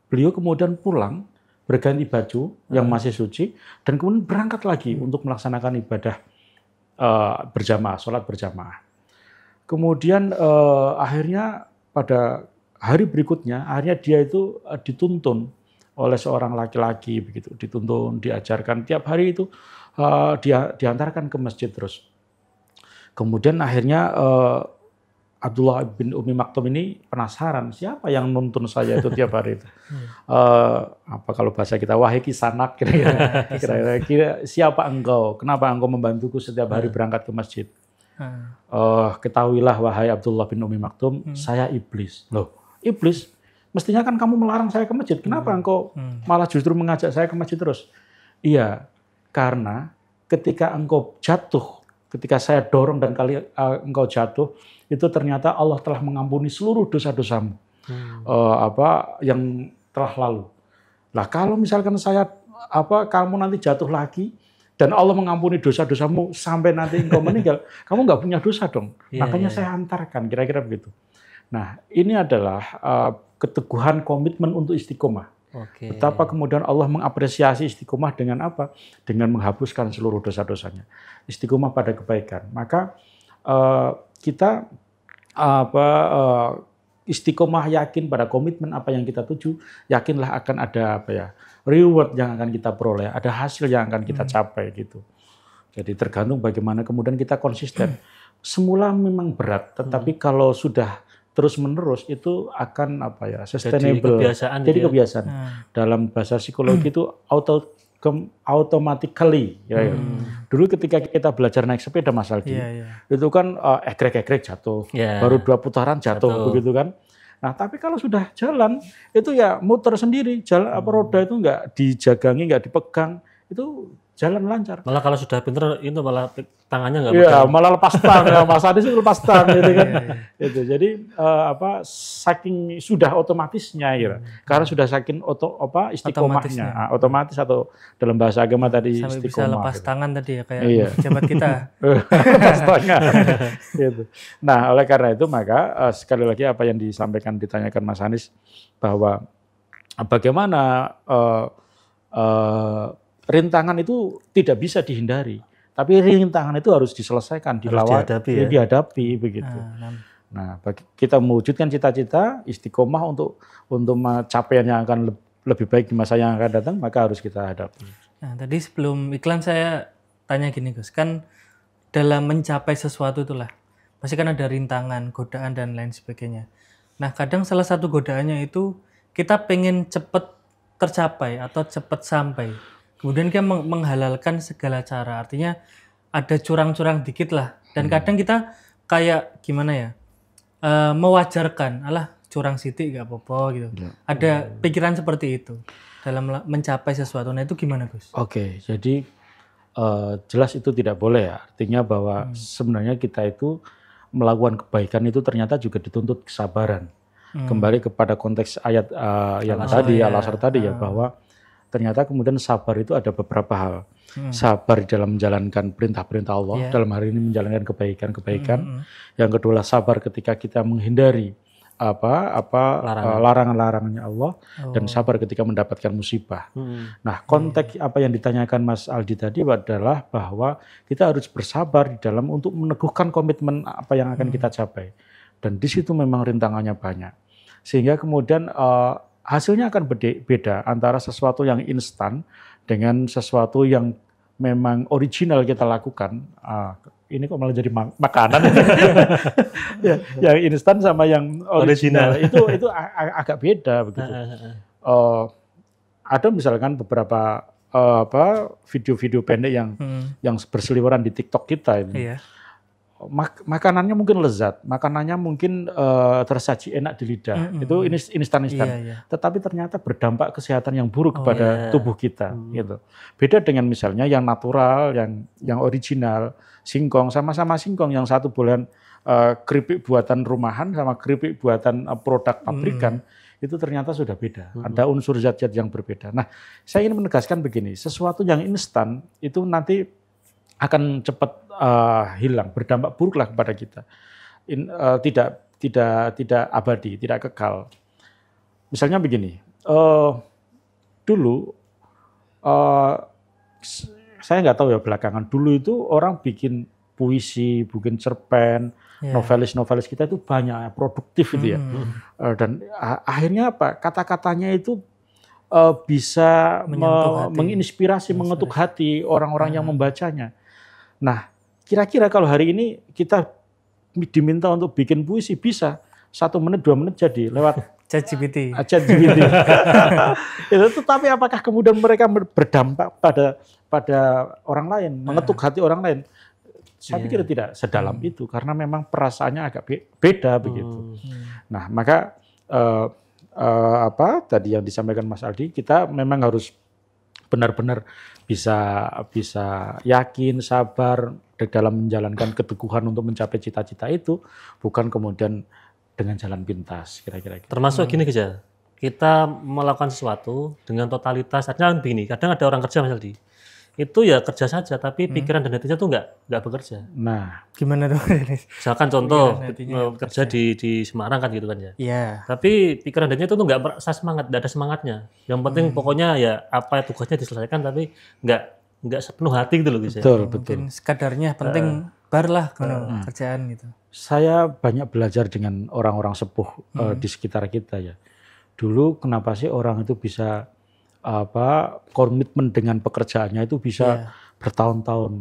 beliau kemudian pulang berganti baju yang masih suci dan kemudian berangkat lagi untuk melaksanakan ibadah berjamaah, sholat berjamaah. Kemudian akhirnya pada hari berikutnya akhirnya dia itu dituntun oleh seorang laki-laki begitu, dituntun, diajarkan tiap hari itu dia diantarkan ke masjid terus. Kemudian akhirnya Abdullah bin Umi Maktum ini penasaran siapa yang nuntun saya itu tiap hari itu. Kalau bahasa kita wahai kisanak kira-kira siapa engkau? Kenapa engkau membantuku setiap hari berangkat ke masjid? Ketahuilah wahai Abdullah bin Umi Maktum, saya iblis. Loh, iblis? Mestinya kan kamu melarang saya ke masjid. Kenapa engkau malah justru mengajak saya ke masjid terus? Iya, karena ketika engkau jatuh, ketika saya dorong dan engkau jatuh, itu ternyata Allah telah mengampuni seluruh dosa-dosamu yang telah lalu. Nah, kalau misalkan kamu nanti jatuh lagi dan Allah mengampuni dosa-dosamu sampai nanti engkau meninggal, kamu nggak punya dosa dong. Makanya saya antarkan, kira-kira begitu. Nah, ini adalah keteguhan komitmen untuk istiqomah. Betapa kemudian Allah mengapresiasi istiqomah dengan apa? Dengan menghapuskan seluruh dosa-dosanya. Istiqomah pada kebaikan. Maka kita istiqomah yakin pada komitmen apa yang kita tuju, yakinlah akan ada reward yang akan kita peroleh, ada hasil yang akan kita capai gitu. Jadi tergantung bagaimana kemudian kita konsisten. Semula memang berat, tetapi kalau sudah terus-menerus itu akan sustainable. Jadi kebiasaan. Dalam bahasa psikologi itu automatically. Dulu ketika kita belajar naik sepeda Mas Aldi, itu kan egrek-egrek jatuh, baru 2 putaran jatuh begitu kan. Nah, tapi kalau sudah jalan itu ya muter sendiri, roda itu nggak dijagangi, nggak dipegang, itu jalan lancar. Malah kalau sudah pinter itu malah tangannya nggak pegang. Iya, malah lepas tang. Mas Adi itu lepas tang gitu kan. Itu. Jadi saking sudah otomatisnya gitu. Karena sudah saking istiqomahnya, otomatis atau dalam bahasa agama tadi sampai istiqomah. Bisa lepas tangan tadi ya kayak pejabat kita. Lepas tangan. Gitu. Nah, oleh karena itu maka sekali lagi apa yang ditanyakan Mas Anies bahwa bagaimana rintangan itu tidak bisa dihindari, tapi rintangan itu harus diselesaikan, dihadapi begitu. Nah, kita mewujudkan cita-cita istiqomah untuk mencapai yang akan lebih baik di masa yang akan datang, maka harus kita hadapi. Nah, tadi sebelum iklan saya tanya gini Gus, kan dalam mencapai sesuatu itulah pasti kan ada rintangan, godaan dan lain sebagainya. Nah, kadang salah satu godaannya itu kita pengen cepat tercapai atau cepat sampai. Kemudian kita menghalalkan segala cara, artinya ada curang-curang dikit lah. Dan kadang kita kayak gimana ya, mewajarkan, alah curang sidik gak apa-apa gitu. Ada pikiran seperti itu dalam mencapai sesuatu. Nah itu gimana Gus? Oke, jadi jelas itu tidak boleh ya. Artinya bahwa sebenarnya kita itu melakukan kebaikan itu ternyata juga dituntut kesabaran. Kembali kepada konteks ayat yang tadi, Al-Asr tadi ya, bahwa ternyata kemudian sabar itu ada beberapa hal. Sabar di dalam menjalankan perintah-perintah Allah, dalam hari ini menjalankan kebaikan-kebaikan. Yang kedua sabar ketika kita menghindari larangan-larangannya Allah, dan sabar ketika mendapatkan musibah. Nah, konteks apa yang ditanyakan Mas Aldi tadi adalah bahwa kita harus bersabar di dalam untuk meneguhkan komitmen apa yang akan kita capai. Dan di situ memang rintangannya banyak. Sehingga kemudian hasilnya akan beda antara sesuatu yang instan dengan sesuatu yang memang original kita lakukan. Ini kok malah jadi makanan. Ya, yang instan sama yang original itu agak beda begitu. Ada misalkan beberapa video-video pendek yang berseliweran di TikTok kita ini. Iya. Makanannya mungkin lezat, makanannya mungkin tersaji enak di lidah. Itu instan-instan. Iya. Tetapi ternyata berdampak kesehatan yang buruk kepada tubuh kita gitu. Beda dengan misalnya yang natural, yang original, singkong, sama-sama singkong, yang satu bulan keripik buatan rumahan sama keripik buatan produk pabrikan, itu ternyata sudah beda. Ada unsur zat-zat yang berbeda. Nah, saya ingin menegaskan begini, sesuatu yang instan itu nanti akan cepat hilang, berdampak buruklah kepada kita. Tidak abadi, tidak kekal. Misalnya begini, dulu saya nggak tahu ya belakangan, dulu itu orang bikin puisi, bikin cerpen, novelis kita itu banyak, produktif itu ya. Dan akhirnya apa? Kata-katanya itu bisa menginspirasi, mengetuk hati orang-orang yang membacanya. Nah, kira-kira kalau hari ini kita diminta untuk bikin puisi, bisa 1 menit, 2 menit jadi lewat ChatGPT. Tetapi apakah kemudian mereka berdampak pada orang lain, mengetuk hati orang lain? Saya pikir tidak sedalam itu, karena memang perasaannya agak beda begitu. Nah, maka tadi yang disampaikan Mas Aldi, kita memang harus benar-benar bisa yakin, sabar dalam menjalankan keteguhan untuk mencapai cita-cita itu, bukan kemudian dengan jalan pintas, kira-kira. Termasuk gini saja, kita melakukan sesuatu dengan totalitas. Artinya begini, kadang ada orang kerja Mas Aldi, itu ya kerja saja, tapi pikiran dan hatinya tuh nggak bekerja. Nah, gimana dong? Misalkan contoh kerja di Semarang kan gitu kan ya. Iya. Tapi pikiran dan hatinya itu tuh nggak merasa semangat, nggak ada semangatnya. Yang penting pokoknya ya apa tugasnya diselesaikan, tapi nggak sepenuh hati gitu loh bisa. Betul. Mungkin sekadarnya penting barlah kerjaan gitu. Saya banyak belajar dengan orang-orang sepuh di sekitar kita ya. Dulu kenapa sih orang itu bisa komitmen dengan pekerjaannya itu bisa bertahun-tahun,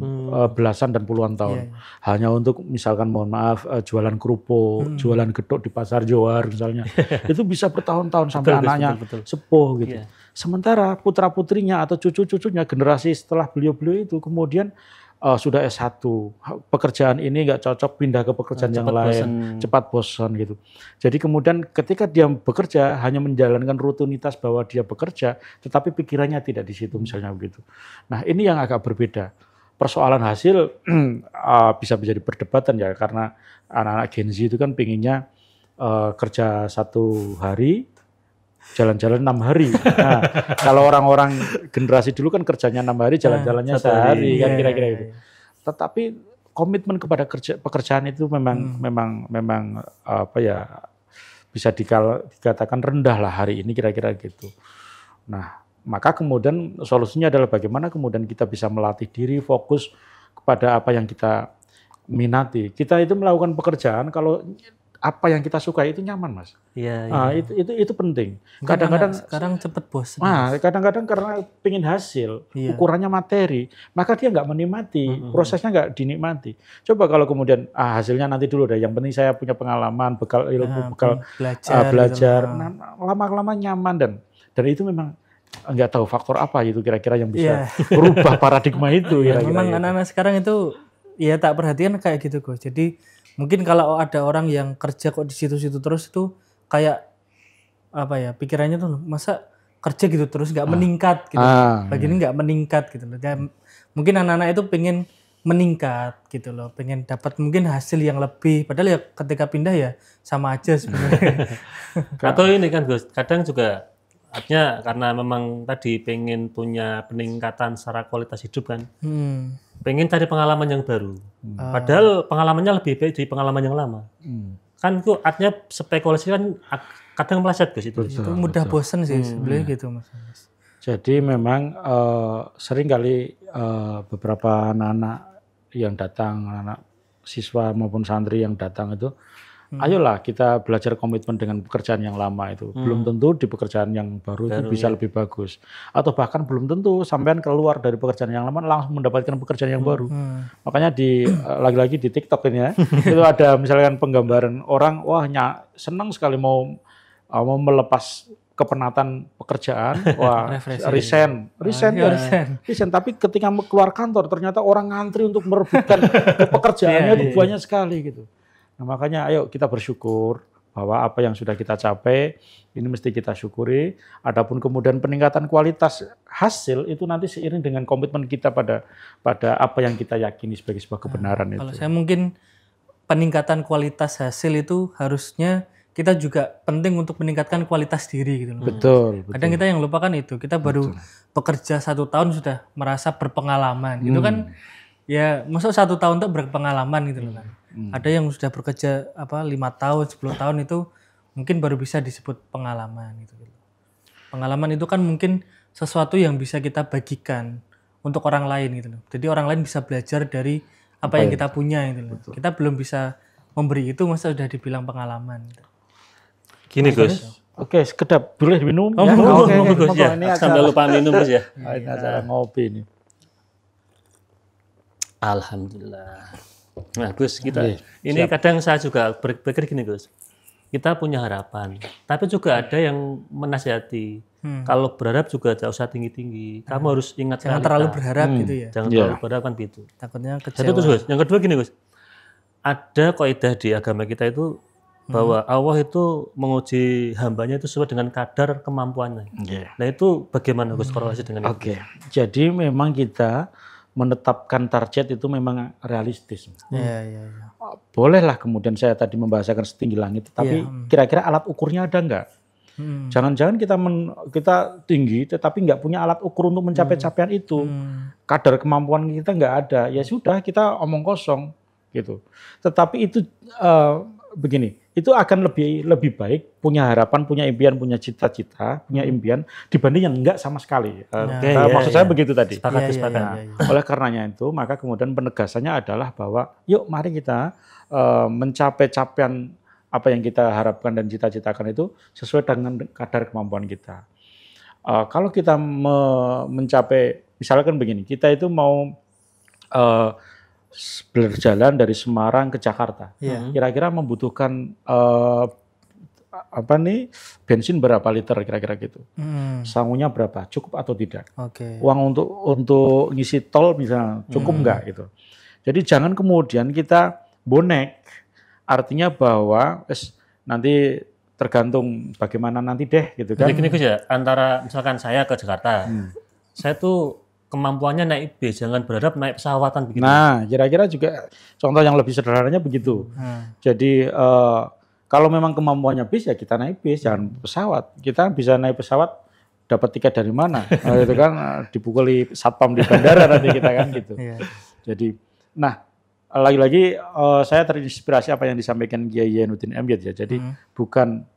belasan dan puluhan tahun. Hanya untuk misalkan mohon maaf jualan kerupuk, jualan gedok di pasar Johar misalnya. Itu bisa bertahun-tahun sampai anaknya sepuh gitu. Sementara putra-putrinya atau cucu-cucunya generasi setelah beliau-beliau itu kemudian sudah S1, pekerjaan ini nggak cocok, pindah ke pekerjaan yang lain, cepat bosan gitu. Jadi kemudian ketika dia bekerja hanya menjalankan rutinitas bahwa dia bekerja, tetapi pikirannya tidak di situ misalnya begitu. Nah ini yang agak berbeda. Persoalan hasil bisa menjadi perdebatan ya, karena anak-anak Gen Z itu kan pinginnya kerja 1 hari, jalan-jalan 6 hari. Nah, kalau orang-orang generasi dulu kan kerjanya 6 hari, jalan-jalannya sehari, kan kira-kira itu. Tetapi komitmen kepada pekerjaan itu memang bisa dikatakan rendah lah hari ini kira-kira gitu. Nah, maka kemudian solusinya adalah bagaimana kemudian kita bisa melatih diri fokus kepada apa yang kita minati. Kita itu melakukan pekerjaan kalau apa yang kita suka itu nyaman, Mas. Iya. Itu penting. Kadang-kadang sekarang cepet bosan. Nah, kadang-kadang karena pengen hasil, ukurannya materi, maka dia nggak menikmati, prosesnya nggak dinikmati. Coba kalau kemudian hasilnya nanti dulu deh. Yang penting saya punya pengalaman, bekal ilmu, bekal belajar. Nah, lama-lama nyaman dan itu memang nggak tahu faktor apa itu kira-kira yang bisa berubah paradigma itu. Memang anak-anak sekarang itu ya tak perhatian kayak gitu kok. Jadi mungkin kalau ada orang yang kerja kok di situ-situ terus itu kayak apa ya, pikirannya tuh masa kerja gitu terus nggak meningkat gitu. Bagi ini nggak meningkat gitu loh. Dan mungkin anak-anak itu pengen meningkat gitu loh, pengen dapat mungkin hasil yang lebih. Padahal ya ketika pindah ya sama aja sebenarnya. Atau ini kan Gus, kadang juga artinya karena memang tadi pengen punya peningkatan secara kualitas hidup kan, pengen cari pengalaman yang baru. Padahal pengalamannya lebih baik dari pengalaman yang lama. Kan itu artinya spekulasi kan kadang meleset Gus itu. Itu mudah bosen sih sebenarnya gitu Mas. Jadi memang sering kali beberapa anak-anak yang datang, anak siswa maupun santri yang datang itu, ayolah kita belajar komitmen dengan pekerjaan yang lama itu. Belum tentu di pekerjaan yang baru itu bisa lebih bagus. Atau bahkan belum tentu sampean keluar dari pekerjaan yang lama langsung mendapatkan pekerjaan yang baru. Makanya lagi-lagi di TikTok ini ya, itu ada misalkan penggambaran orang, wah senang sekali mau melepas kepenatan pekerjaan, wah resign. Tapi ketika keluar kantor ternyata orang ngantri untuk merebutkan pekerjaannya itu banyak sekali gitu. Nah, makanya ayo kita bersyukur bahwa apa yang sudah kita capai ini mesti kita syukuri. Adapun kemudian peningkatan kualitas hasil itu nanti seiring dengan komitmen kita pada apa yang kita yakini sebagai sebuah kebenaran itu. Kalau saya mungkin peningkatan kualitas hasil itu harusnya kita juga penting untuk meningkatkan kualitas diri gitu loh. Betul. Kadang kita yang lupakan itu, kita baru bekerja 1 tahun sudah merasa berpengalaman gitu kan. Ya masuk 1 tahun untuk berpengalaman gitu loh kan. Ada yang sudah bekerja 5 tahun, 10 tahun itu mungkin baru bisa disebut pengalaman gitu. Pengalaman itu kan mungkin sesuatu yang bisa kita bagikan untuk orang lain gitu loh. Jadi orang lain bisa belajar dari apa yang kita punya gitu loh. Kita belum bisa memberi itu masa sudah dibilang pengalaman gitu. Gini Gus. Oke, sekedap boleh diminum? Oke, Gus ya. Sampai lupa minum Gus ya. Ini acara ngopi ini. Alhamdulillah. Nah Gus, ini kadang saya juga berpikir gini Gus. Kita punya harapan, tapi juga ada yang menasihati. Kalau berharap juga tidak usah tinggi-tinggi. Kamu harus ingat jangan terlalu berharap gitu ya. Jangan terlalu berharap kan gitu. Takutnya kecewa. Satu terus Gus. Yang kedua gini Gus. Ada kaidah di agama kita itu bahwa Allah itu menguji hambanya itu sesuai dengan kadar kemampuannya. Nah itu bagaimana Gus korelasi dengan itu? Oke, jadi memang kita menetapkan target itu memang realistis. Iya. Bolehlah kemudian saya tadi membahasakan setinggi langit, tapi kira-kira alat ukurnya ada nggak? Jangan-jangan kita tinggi tetapi nggak punya alat ukur untuk mencapai capaian itu. Kadar kemampuan kita nggak ada, ya sudah kita omong kosong gitu. Tetapi itu begini, itu akan lebih baik punya harapan, punya impian, punya cita-cita, punya impian dibanding yang enggak sama sekali. Maksud saya begitu tadi. Sepakat. Oleh karenanya itu, maka kemudian penegasannya adalah bahwa yuk mari kita mencapai capaian apa yang kita harapkan dan cita-citakan itu sesuai dengan kadar kemampuan kita. Kalau kita mencapai, misalkan begini, kita itu mau berjalan dari Semarang ke Jakarta, kira-kira membutuhkan bensin berapa liter kira-kira gitu, sangunya berapa, cukup atau tidak, uang untuk ngisi tol misalnya cukup enggak gitu. Jadi jangan kemudian kita bonek, artinya bahwa nanti tergantung bagaimana nanti deh gitu kan. Jadi gini Gus ya, antara misalkan saya ke Jakarta, saya tuh kemampuannya naik bis, jangan berharap naik pesawatan begitu. Nah, kira-kira juga contoh yang lebih sederhananya begitu. Jadi kalau memang kemampuannya bis ya kita naik bis, jangan pesawat. Kita bisa naik pesawat dapat tiket dari mana? Itu kan dipukuli satpam di bandara nanti kita kan gitu. Jadi, nah lagi-lagi saya terinspirasi apa yang disampaikan Kiai Zainuddin Amjad ya. Jadi bukan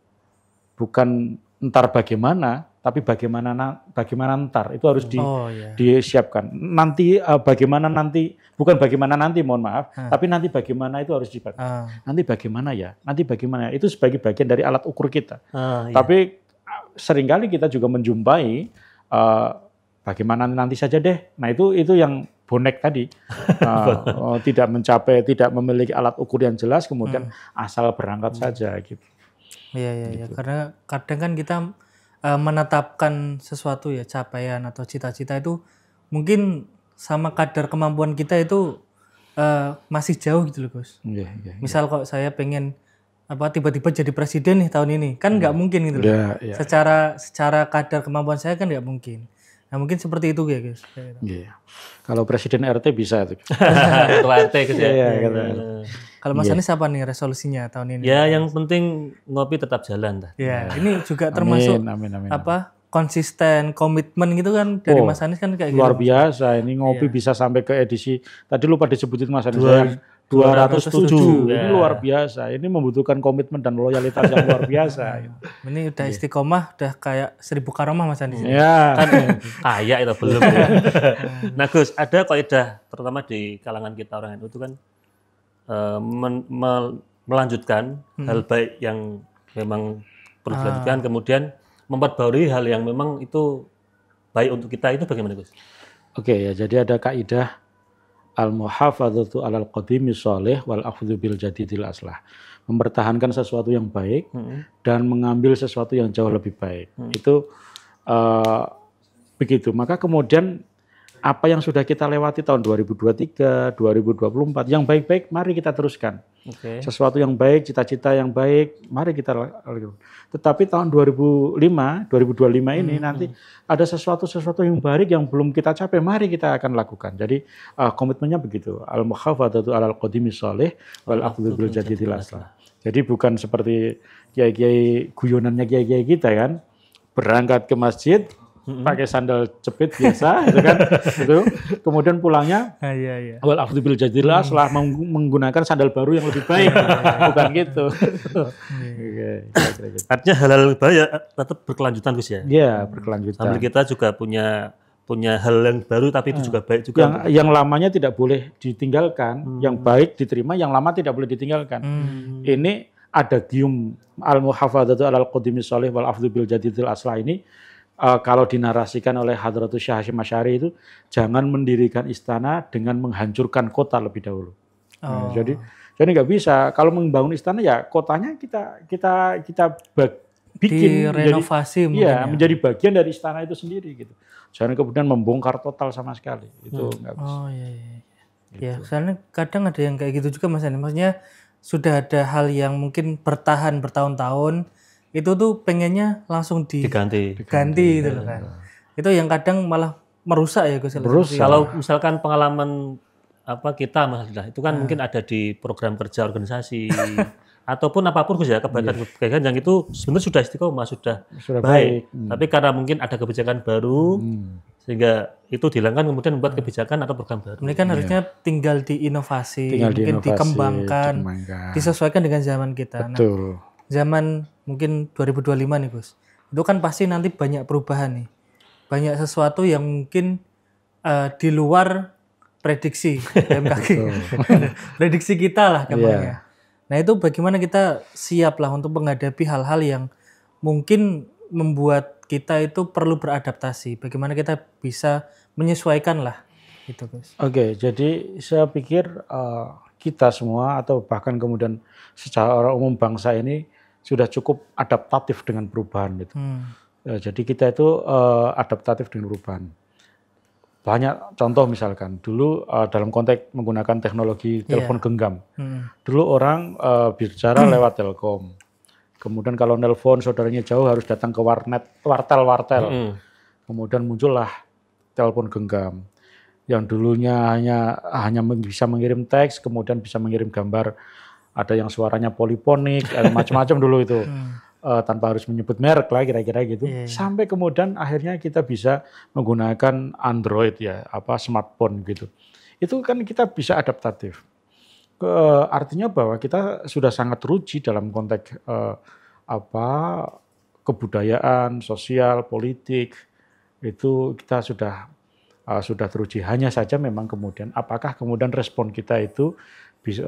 entar bagaimana, tapi bagaimana ntar itu harus disiapkan. Nanti bagaimana nanti, bukan bagaimana nanti, mohon maaf, tapi nanti bagaimana itu harus dibuat. Nanti bagaimana ya? Itu sebagai bagian dari alat ukur kita. Tapi seringkali kita juga menjumpai bagaimana nanti saja deh. Nah itu yang bonek tadi, tidak mencapai, tidak memiliki alat ukur yang jelas, kemudian asal berangkat saja gitu. Iya. Karena kadang kan kita menetapkan sesuatu ya, capaian atau cita-cita itu mungkin sama kadar kemampuan kita itu masih jauh gitu loh Gus. Misal kok saya pengen tiba-tiba jadi presiden nih tahun ini, kan nggak mungkin gitu loh. Secara kadar kemampuan saya kan nggak mungkin. Nah mungkin seperti itu ya guys. Kalau presiden RT bisa tuh. Ketua RT gitu ya. Kalau Mas Anies apa nih resolusinya tahun ini? Ya yang penting ngopi tetap jalan dah. Ya, ini juga termasuk amin. konsisten, komitmen gitu kan dari Mas Anies kan kayak luar gitu. biasa. Ini ngopi Iya. bisa sampai ke edisi tadi lupa disebutin Mas Anies Dua- yang 207. 207. Ini Ya. luar biasa. Ini membutuhkan komitmen dan loyalitas yang luar biasa. Ini udah istiqomah, udah kayak 1000 karamah Mas Anies. Ya. Kan kaya itu belum ya. Nah Gus, ada kaidah terutama di kalangan kita orang NU itu kan melanjutkan hal baik yang memang perlu dilanjutkan, kemudian memperbarui hal yang memang itu baik untuk kita, itu bagaimana Gus? Oke ya, jadi ada kaidah al-muhafadzatu 'alal qadimi shalih wal akhdhu bil jadidil aslah. Mempertahankan sesuatu yang baik dan mengambil sesuatu yang jauh lebih baik. Itu begitu. Maka kemudian apa yang sudah kita lewati tahun 2023, 2024, yang baik-baik mari kita teruskan. Oke. Sesuatu yang baik, cita-cita yang baik, mari kita lakukan. Tetapi tahun 2025 ini nanti ada sesuatu yang baik yang belum kita capai, mari kita akan lakukan. Jadi komitmennya begitu. Al-muhafadzatu 'alal qadimi shalih wal akhdhu bil jadidil aslah. Jadi bukan seperti kiai-kiai guyonannya kiai-kiai kita kan, berangkat ke masjid pakai sandal jepit biasa gitu kan, gitu. Kemudian pulangnya Iya. wal akhdhu bil jadidil aslah, menggunakan sandal baru yang lebih baik. Bukan gitu. Oke, kira-kira gitu. Artinya hal-hal baik ya tetap berkelanjutan Gus ya. Iya, berkelanjutan. Sambil kita juga punya hal yang baru tapi itu juga baik juga. Yang lamanya tidak boleh ditinggalkan, yang baik diterima, yang lama tidak boleh ditinggalkan. Ini ada gium al-muhafadzatu 'alal qadimi shalih wal akhdhu bil jadidil aslah ini kalau dinarasikan oleh Hadratus Syekh Hasyim Asy'ari itu jangan mendirikan istana dengan menghancurkan kota lebih dahulu. Nah, jadi nggak bisa kalau membangun istana ya kotanya kita bikin direnovasi menjadi bagian dari istana itu sendiri gitu. Jangan kemudian membongkar total sama sekali. Itu nggak bisa. Oh iya. Ya, soalnya kadang ada yang kayak gitu juga Mas Anies. Maksudnya sudah ada hal yang mungkin bertahan bertahun-tahun, itu tuh pengennya langsung diganti gitu loh kan. Itu yang kadang malah merusak ya Gus. Kalau misalkan pengalaman kita Mas Abdillah, itu kan mungkin ada di program kerja organisasi ataupun apapun Gus ya, kebaikan yang itu sebenarnya sudah istiqomah, sudah baik. Tapi karena mungkin ada kebijakan baru sehingga itu dihilangkan, kemudian membuat kebijakan atau program baru. Ini kan harusnya tinggal diinovasi, mungkin dikembangkan, disesuaikan dengan zaman kita. Betul. Zaman mungkin 2025 nih Gus, itu kan pasti nanti banyak perubahan nih, banyak sesuatu yang mungkin di luar prediksi BMKG, prediksi kita lah gampangnya. Nah itu bagaimana kita siap lah untuk menghadapi hal-hal yang mungkin membuat kita itu perlu beradaptasi, bagaimana kita bisa menyesuaikan lah gitu Gus. Oke, jadi saya pikir kita semua atau bahkan kemudian secara umum bangsa ini sudah cukup adaptatif dengan perubahan gitu. Jadi kita itu adaptatif dengan perubahan. Banyak contoh misalkan dulu dalam konteks menggunakan teknologi telepon genggam. Dulu orang bicara lewat telkom. Kemudian kalau nelpon saudaranya jauh harus datang ke wartel. Kemudian muncullah telepon genggam. Yang dulunya hanya bisa mengirim teks, kemudian bisa mengirim gambar. Ada yang suaranya poliponik, macam-macam dulu itu. Tanpa harus menyebut merek lah kira-kira gitu. Sampai kemudian akhirnya kita bisa menggunakan Android ya, smartphone gitu. Itu kan kita bisa adaptatif. Artinya bahwa kita sudah sangat teruji dalam konteks kebudayaan, sosial, politik. Itu kita sudah teruji. Hanya saja memang kemudian apakah kemudian respon kita itu bisa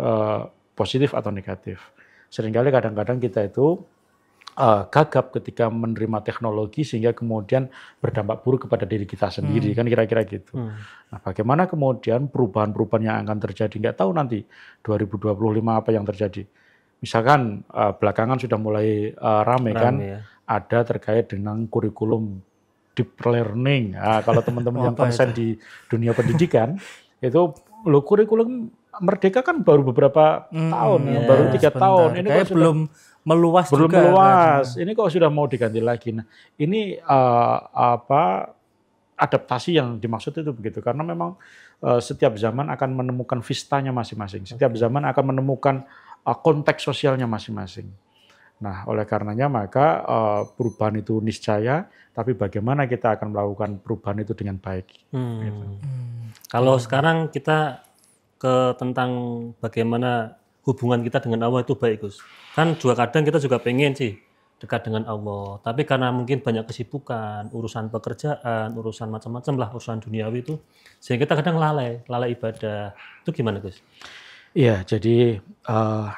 positif atau negatif. Seringkali kadang-kadang kita itu gagap ketika menerima teknologi sehingga kemudian berdampak buruk kepada diri kita sendiri, kan kira-kira gitu. Nah, bagaimana kemudian perubahan-perubahan yang akan terjadi, nggak tahu nanti 2025 apa yang terjadi. Misalkan belakangan sudah mulai ramai kan, ada terkait dengan kurikulum deep learning. Nah, kalau teman-teman yang konsen di dunia pendidikan, itu kurikulum Merdeka kan baru beberapa tahun, baru 3 tahun. Ini kayak belum meluas belum juga. Meluas. Kan? Ini kok sudah mau diganti lagi. Nah, ini adaptasi yang dimaksud itu begitu. Karena memang setiap zaman akan menemukan vistanya masing-masing. Setiap zaman akan menemukan konteks sosialnya masing-masing. Nah, oleh karenanya maka perubahan itu niscaya, tapi bagaimana kita akan melakukan perubahan itu dengan baik. Gitu. Kalau sekarang kita ke tentang bagaimana hubungan kita dengan Allah itu baik, Gus. Kan juga kadang kita juga pengen sih dekat dengan Allah, tapi karena mungkin banyak kesibukan, urusan pekerjaan, urusan macam-macam lah, urusan duniawi itu, sehingga kita kadang lalai ibadah. Itu gimana, Gus? Iya, jadi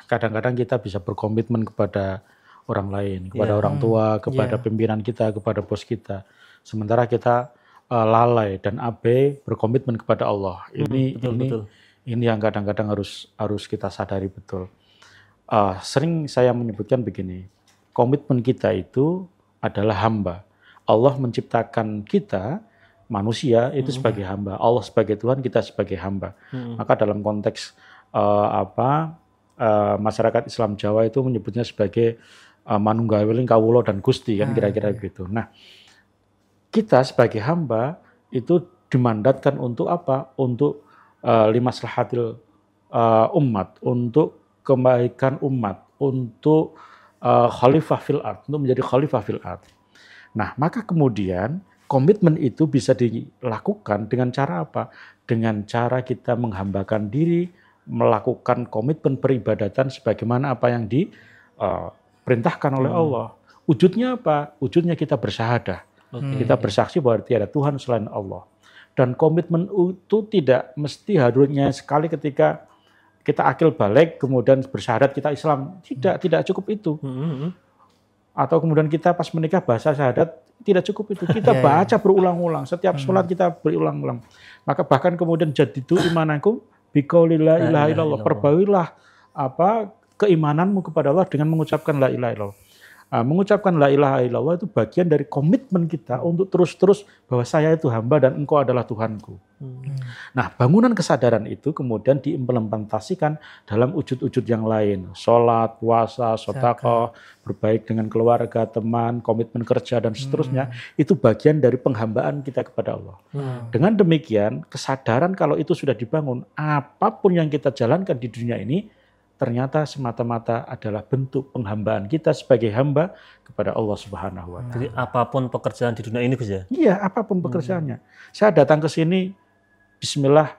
kadang-kadang kita bisa berkomitmen kepada orang lain, kepada orang tua, kepada pimpinan kita, kepada bos kita. Sementara kita lalai dan abai berkomitmen kepada Allah. Betul. Ini yang kadang-kadang harus kita sadari betul. Sering saya menyebutkan begini, komitmen kita itu adalah hamba. Allah menciptakan kita manusia itu sebagai hamba, Allah sebagai Tuhan, kita sebagai hamba. Maka dalam konteks masyarakat Islam Jawa itu menyebutnya sebagai manunggaling kawula dan Gusti kan kira-kira begitu. Nah, kita sebagai hamba itu dimandatkan untuk apa? Untuk limaslahatil umat, untuk kebaikan umat, untuk khalifah fil ard, untuk menjadi khalifah fil ard. Nah, maka kemudian komitmen itu bisa dilakukan dengan cara apa? Dengan cara kita menghambakan diri, melakukan komitmen peribadatan sebagaimana apa yang diperintahkan oleh Allah. Wujudnya apa? Wujudnya kita bersyahadah. Kita bersaksi bahwa tiada Tuhan selain Allah. Dan komitmen itu tidak mesti harusnya sekali ketika kita akil balik, kemudian bersyahadat kita Islam. Tidak cukup itu. Atau kemudian kita pas menikah bahasa syahadat, tidak cukup itu. Kita baca berulang-ulang. Setiap sholat kita berulang-ulang. Maka bahkan kemudian jadidu imanakum biqauli la ilaha illallah. Perbaikilah keimananmu kepada Allah dengan mengucapkan la ilaha illallah. Mengucapkan la ilaha illallah itu bagian dari komitmen kita untuk terus-terus bahwa saya itu hamba dan engkau adalah Tuhanku. Nah, bangunan kesadaran itu kemudian diimplementasikan dalam wujud-wujud yang lain. Sholat, puasa, sedekah, berbaik dengan keluarga, teman, komitmen kerja, dan seterusnya. Itu bagian dari penghambaan kita kepada Allah. Dengan demikian, kesadaran kalau itu sudah dibangun, apapun yang kita jalankan di dunia ini, ternyata semata-mata adalah bentuk penghambaan kita sebagai hamba kepada Allah Subhanahu wa Ta'ala. Jadi apapun pekerjaan di dunia ini, Gus ya? Iya, apapun pekerjaannya. Saya datang ke sini, bismillah,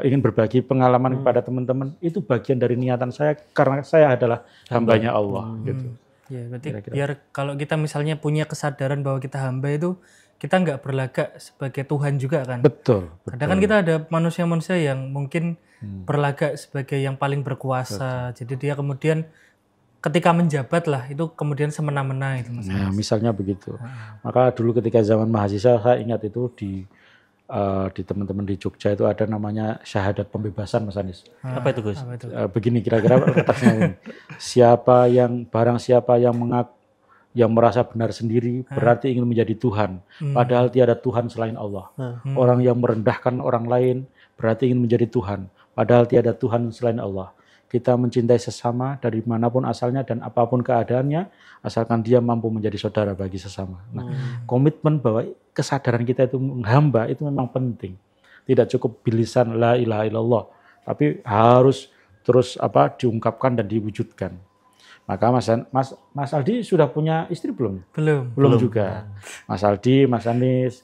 ingin berbagi pengalaman kepada teman-teman, itu bagian dari niatan saya karena saya adalah hambanya Allah. Gitu. Ya, berarti biar kalau kita misalnya punya kesadaran bahwa kita hamba itu, kita nggak berlagak sebagai Tuhan juga kan? Betul. Kadang kan kita ada manusia-manusia yang mungkin berlagak sebagai yang paling berkuasa. Jadi dia kemudian ketika menjabat lah itu kemudian semena-mena itu. Nah, misalnya begitu. Maka dulu ketika zaman mahasiswa saya ingat itu di teman-teman di Jogja itu ada namanya syahadat pembebasan, Mas Anies. Apa itu, Gus? Begini kira-kira letaknya. Barang siapa yang merasa benar sendiri berarti ingin menjadi Tuhan. Padahal tiada Tuhan selain Allah. Orang yang merendahkan orang lain berarti ingin menjadi Tuhan. Padahal tiada Tuhan selain Allah. Kita mencintai sesama dari manapun asalnya dan apapun keadaannya, asalkan dia mampu menjadi saudara bagi sesama. Nah, komitmen bahwa kesadaran kita itu menghamba itu memang penting. Tidak cukup bilisan la ilaha illallah, tapi harus terus diungkapkan dan diwujudkan. Maka Mas Aldi sudah punya istri belum? Belum juga. Mas Aldi, Mas Anies,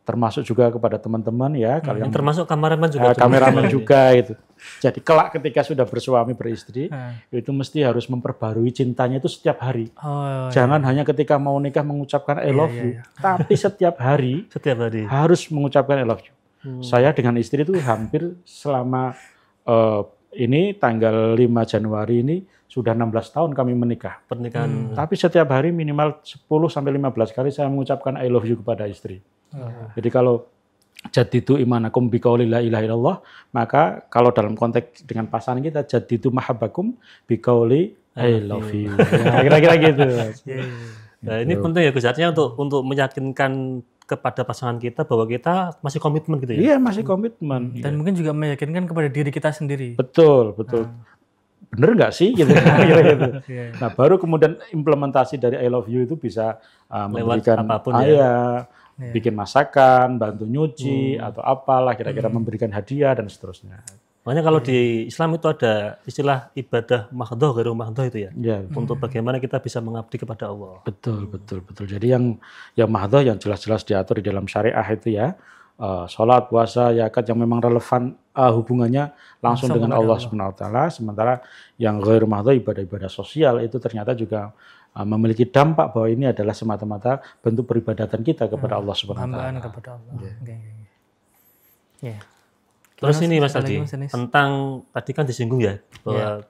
termasuk juga kepada teman-teman ya. Kalian termasuk kameramen juga. Kameramen juga itu. Jadi kelak ketika sudah bersuami beristri, itu mesti harus memperbarui cintanya itu setiap hari. Jangan hanya ketika mau nikah mengucapkan I love you, tapi setiap hari harus mengucapkan I love you. Saya dengan istri itu hampir selama ini tanggal 5 Januari ini sudah 16 tahun kami menikah. Pernikahan. Tapi setiap hari minimal 10-15 kali saya mengucapkan I love you kepada istri. Jadi kalau jadidu imanakum biqauli la ilaha illallah, maka kalau dalam konteks dengan pasangan kita jadidu mahabbakum biqauli I love you. Ya, kira-kira gitu. Nah, ini penting ya Gus, artinya untuk meyakinkan kepada pasangan kita bahwa kita masih komitmen gitu ya. Iya, masih komitmen. Dan mungkin juga meyakinkan kepada diri kita sendiri. Betul. Bener nggak sih gitu. Nah, baru kemudian implementasi dari I love you itu bisa memberikan bikin masakan, bantu nyuci atau apalah kira-kira memberikan hadiah dan seterusnya. Makanya kalau di Islam itu ada istilah ibadah mahdhah, ghairu mahdhah itu ya. Ya, Untuk bagaimana kita bisa mengabdi kepada Allah. betul. Jadi yang mahdhah yang jelas-jelas diatur di dalam syariah itu ya, sholat, puasa, zakat yang memang relevan hubungannya langsung dengan Allah Subhanahu wa taala. Sementara yang ghair mahdhah, ibadah-ibadah sosial itu ternyata juga memiliki dampak bahwa ini adalah semata-mata bentuk peribadatan kita kepada Allah Subhanahu wa taala. Kepada Allah. Ya. Terus ini Mas Ada lagi, Aldi, Mas Anis? tentang tadi kan disinggung ya bahwa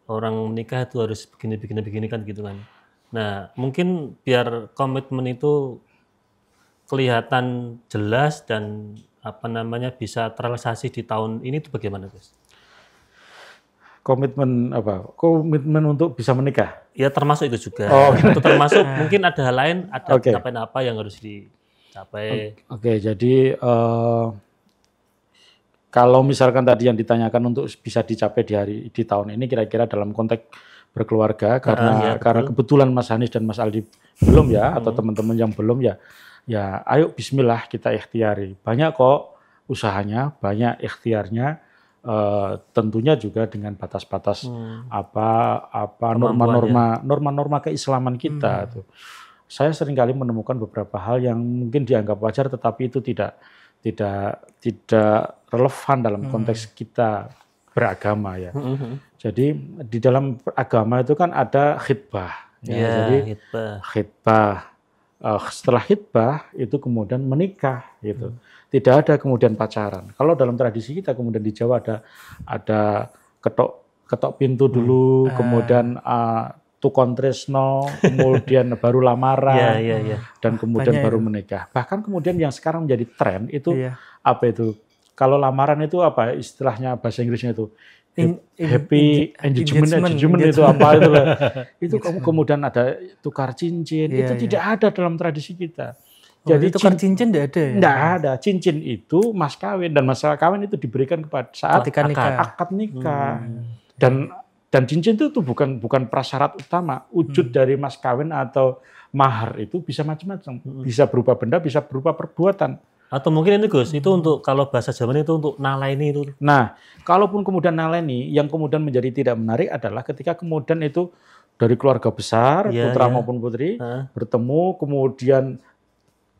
orang menikah itu harus begini kan gitu kan. Nah, mungkin biar komitmen itu kelihatan jelas dan bisa terrealisasi di tahun ini itu bagaimana, Gus? Komitmen apa? Komitmen untuk bisa menikah. Ya termasuk itu juga. Oh. Itu termasuk mungkin ada hal lain, ada Oke. capaian apa yang harus dicapai. Oke, jadi kalau misalkan tadi yang ditanyakan untuk bisa dicapai di tahun ini kira-kira dalam konteks berkeluarga karena kebetulan Mas Hanis dan Mas Aldi belum ya atau teman-teman yang belum ya ayo bismillah kita ikhtiari. Banyak kok usahanya, banyak ikhtiarnya, tentunya juga dengan batas-batas norma-norma keislaman kita tuh. Saya seringkali menemukan beberapa hal yang mungkin dianggap wajar tetapi itu tidak relevan dalam konteks kita beragama ya. Jadi di dalam agama itu kan ada khitbah. Jadi khitbah. Setelah khitbah itu kemudian menikah gitu. Tidak ada kemudian pacaran. Kalau dalam tradisi kita kemudian di Jawa ada ketok pintu dulu, kemudian tukon tresno, kemudian baru lamaran, dan kemudian baru menikah. Bahkan kemudian yang sekarang menjadi tren itu apa itu? Kalau lamaran itu apa istilahnya bahasa Inggrisnya itu? Happy engagement itu apa itu? Itu kemudian ada tukar cincin. Itu tidak ada dalam tradisi kita. Jadi tukar cincin tidak ada ya? Tidak ada. Cincin itu mas kawin dan mas kawin itu diberikan pada saat akad nikah. Dan cincin itu bukan prasyarat utama. Wujud dari mas kawin atau mahar itu bisa macam-macam. Bisa berupa benda, bisa berupa perbuatan. Atau mungkin ini Gus, itu untuk kalau bahasa Jawa itu untuk nalaini itu. Nah, kalaupun kemudian nalaini, yang kemudian menjadi tidak menarik adalah ketika kemudian itu dari keluarga besar, putra maupun putri, bertemu, kemudian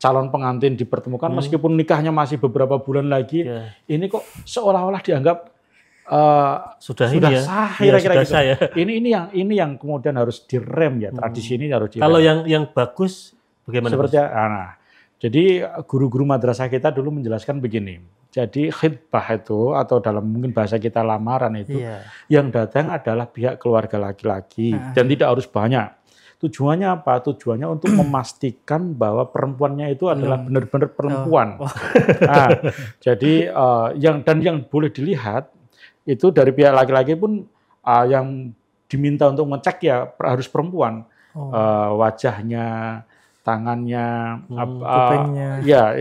calon pengantin dipertemukan, meskipun nikahnya masih beberapa bulan lagi, ini kok seolah-olah dianggap sudah sah, kira-kira gitu. Ya. Ini yang kemudian harus direm ya, tradisi ini harus direm. Kalau yang bagus bagaimana? Seperti jadi guru-guru madrasah kita dulu menjelaskan begini. Jadi khitbah itu atau dalam mungkin bahasa kita lamaran itu yang datang adalah pihak keluarga laki-laki dan tidak harus banyak. Tujuannya apa? Tujuannya untuk memastikan bahwa perempuannya itu adalah benar-benar perempuan. Jadi yang boleh dilihat itu dari pihak laki-laki pun yang diminta untuk ngecek ya harus perempuan. Wajahnya, tangannya, ya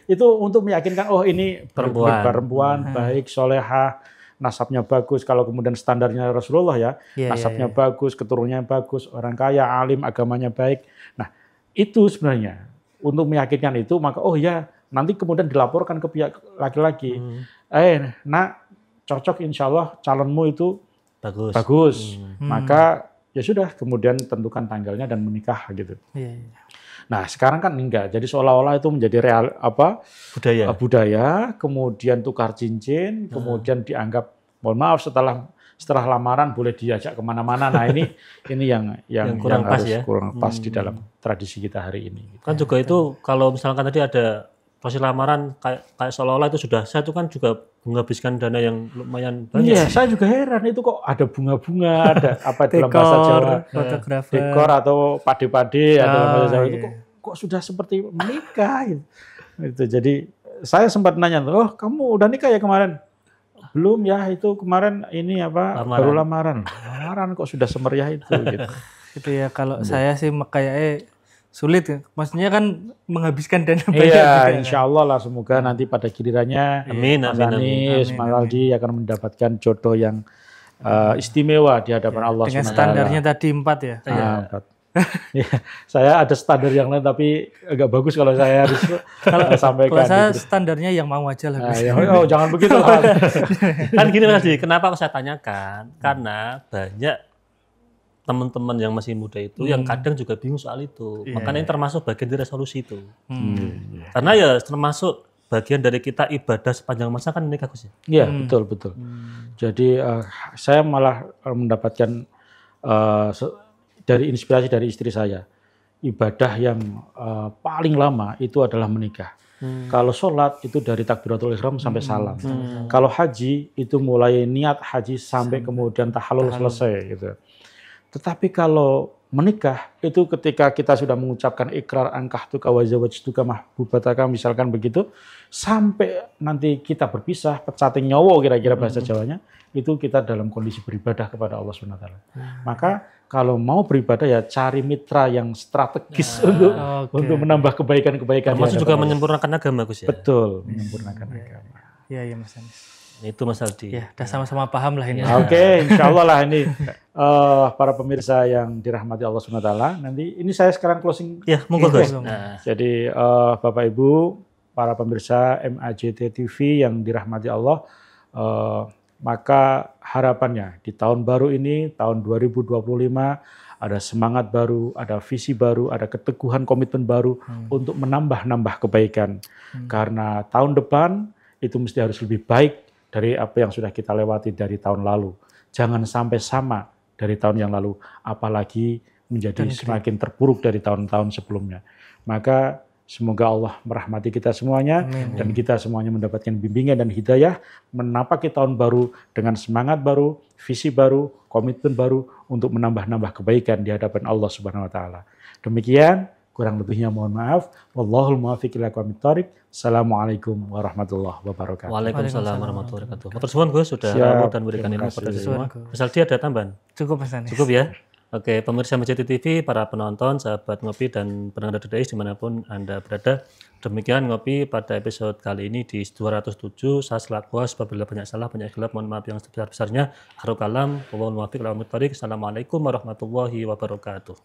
itu untuk meyakinkan ini perempuan baik, solehah, nasabnya bagus. Kalau kemudian standarnya Rasulullah ya, nasabnya bagus, keturunannya bagus, orang kaya, alim, agamanya baik. Nah itu sebenarnya untuk meyakinkan itu maka nanti kemudian dilaporkan ke pihak laki-laki. Nak cocok insya Allah calonmu itu bagus. Maka ya sudah, kemudian tentukan tanggalnya dan menikah gitu. Nah sekarang kan enggak, jadi seolah-olah itu menjadi budaya, kemudian tukar cincin, kemudian dianggap, mohon maaf setelah lamaran boleh diajak kemana-mana. Nah ini yang kurang pas di dalam tradisi kita hari ini. Kan juga itu kalau misalkan tadi ada proses lamaran kayak seolah-olah itu sudah sah, itu kan juga menghabiskan dana yang lumayan banyak. Iya, saya juga heran itu kok ada bunga-bunga, ada apa dalam bahasa Jawa, dekor atau pade-pade dalam bahasa Jawa itu kok sudah seperti menikah gitu. Jadi saya sempat nanya, kamu udah nikah ya kemarin? Belum ya, itu kemarin ini baru lamaran. Lamaran kok sudah semeriah itu gitu. Itu ya kalau saya sih kayaknya sulit, maksudnya kan menghabiskan dana banyak. Iya, insya Allah lah, semoga nanti pada gilirannya Mas Anis, Mas Aldi akan mendapatkan jodoh yang istimewa di hadapan Allah SWT. Dengan standarnya tadi 4 ya. Ya, saya ada standar yang lain tapi agak bagus kalau saya harus sampaikan. Kalau saya gitu. standarnya yang mau aja lah. Gus. Oh, jangan begitu lah. Kan gini Mas Adi, kenapa saya tanyakan? Karena banyak teman-teman yang masih muda itu yang kadang juga bingung soal itu. Makanya ini termasuk bagian dari resolusi itu. Karena ya termasuk bagian dari kita ibadah sepanjang masa kan nikah Gus ya? Iya, betul. Jadi saya malah mendapatkan dari inspirasi dari istri saya. Ibadah yang paling lama itu adalah menikah. Kalau sholat itu dari takbiratul ihram sampai salam. Kalau haji itu mulai niat haji sampai kemudian tahallul selesai gitu. Tetapi kalau menikah itu ketika kita sudah mengucapkan ikrar ankahtuka wa zawajtuka mahbubataka misalkan begitu sampai nanti kita berpisah pecating nyawa kira-kira bahasa Jawanya itu kita dalam kondisi beribadah kepada Allah Subhanahu wa taala. Maka kalau mau beribadah ya cari mitra yang strategis untuk menambah kebaikan-kebaikan. Termasuk juga menyempurnakan agama Gus ya. Betul, menyempurnakan agama. Iya Mas Anies. Itu Mas Aldi. Ya, udah sama-sama paham lah ini. Oke, insya Allah lah ini para pemirsa yang dirahmati Allah SWT. Nanti ini saya sekarang closing. Ya, monggo Gus. Jadi Bapak Ibu, para pemirsa MAJT TV yang dirahmati Allah, maka harapannya di tahun baru ini, tahun 2025, ada semangat baru, ada visi baru, ada keteguhan komitmen baru untuk menambah-nambah kebaikan. Karena tahun depan itu mesti harus lebih baik dari apa yang sudah kita lewati dari tahun lalu. Jangan sampai sama dari tahun yang lalu, apalagi menjadi semakin terpuruk dari tahun-tahun sebelumnya. Maka semoga Allah merahmati kita semuanya, dan kita semuanya mendapatkan bimbingan dan hidayah, menapaki tahun baru dengan semangat baru, visi baru, komitmen baru, untuk menambah-nambah kebaikan di hadapan Allah Subhanahu wa taala. Demikian, kurang lebihnya mohon maaf. Wallahul muwaffiq ila aqwamit thoriq. Assalamualaikum warahmatullahi wabarakatuh. Waalaikumsalam warahmatullahi wabarakatuh. Matur suwun Gus sudah lalu dan berikan ilmu kepada semua. Mas Aldi ada tambahan? Cukup Mas Anies. Cukup ya. Oke, pemirsa MAJT TV, para penonton, sahabat ngopi dan pendengar DDIS dimanapun Anda berada. Demikian ngopi pada episode kali ini di 207. Saya selaku host, apabila banyak salah, banyak khilaf, mohon maaf yang sebesar-besarnya. Akhirul kalam, wallahul muwaffiq ila aqwamit thoriq. Assalamualaikum warahmatullahi wabarakatuh.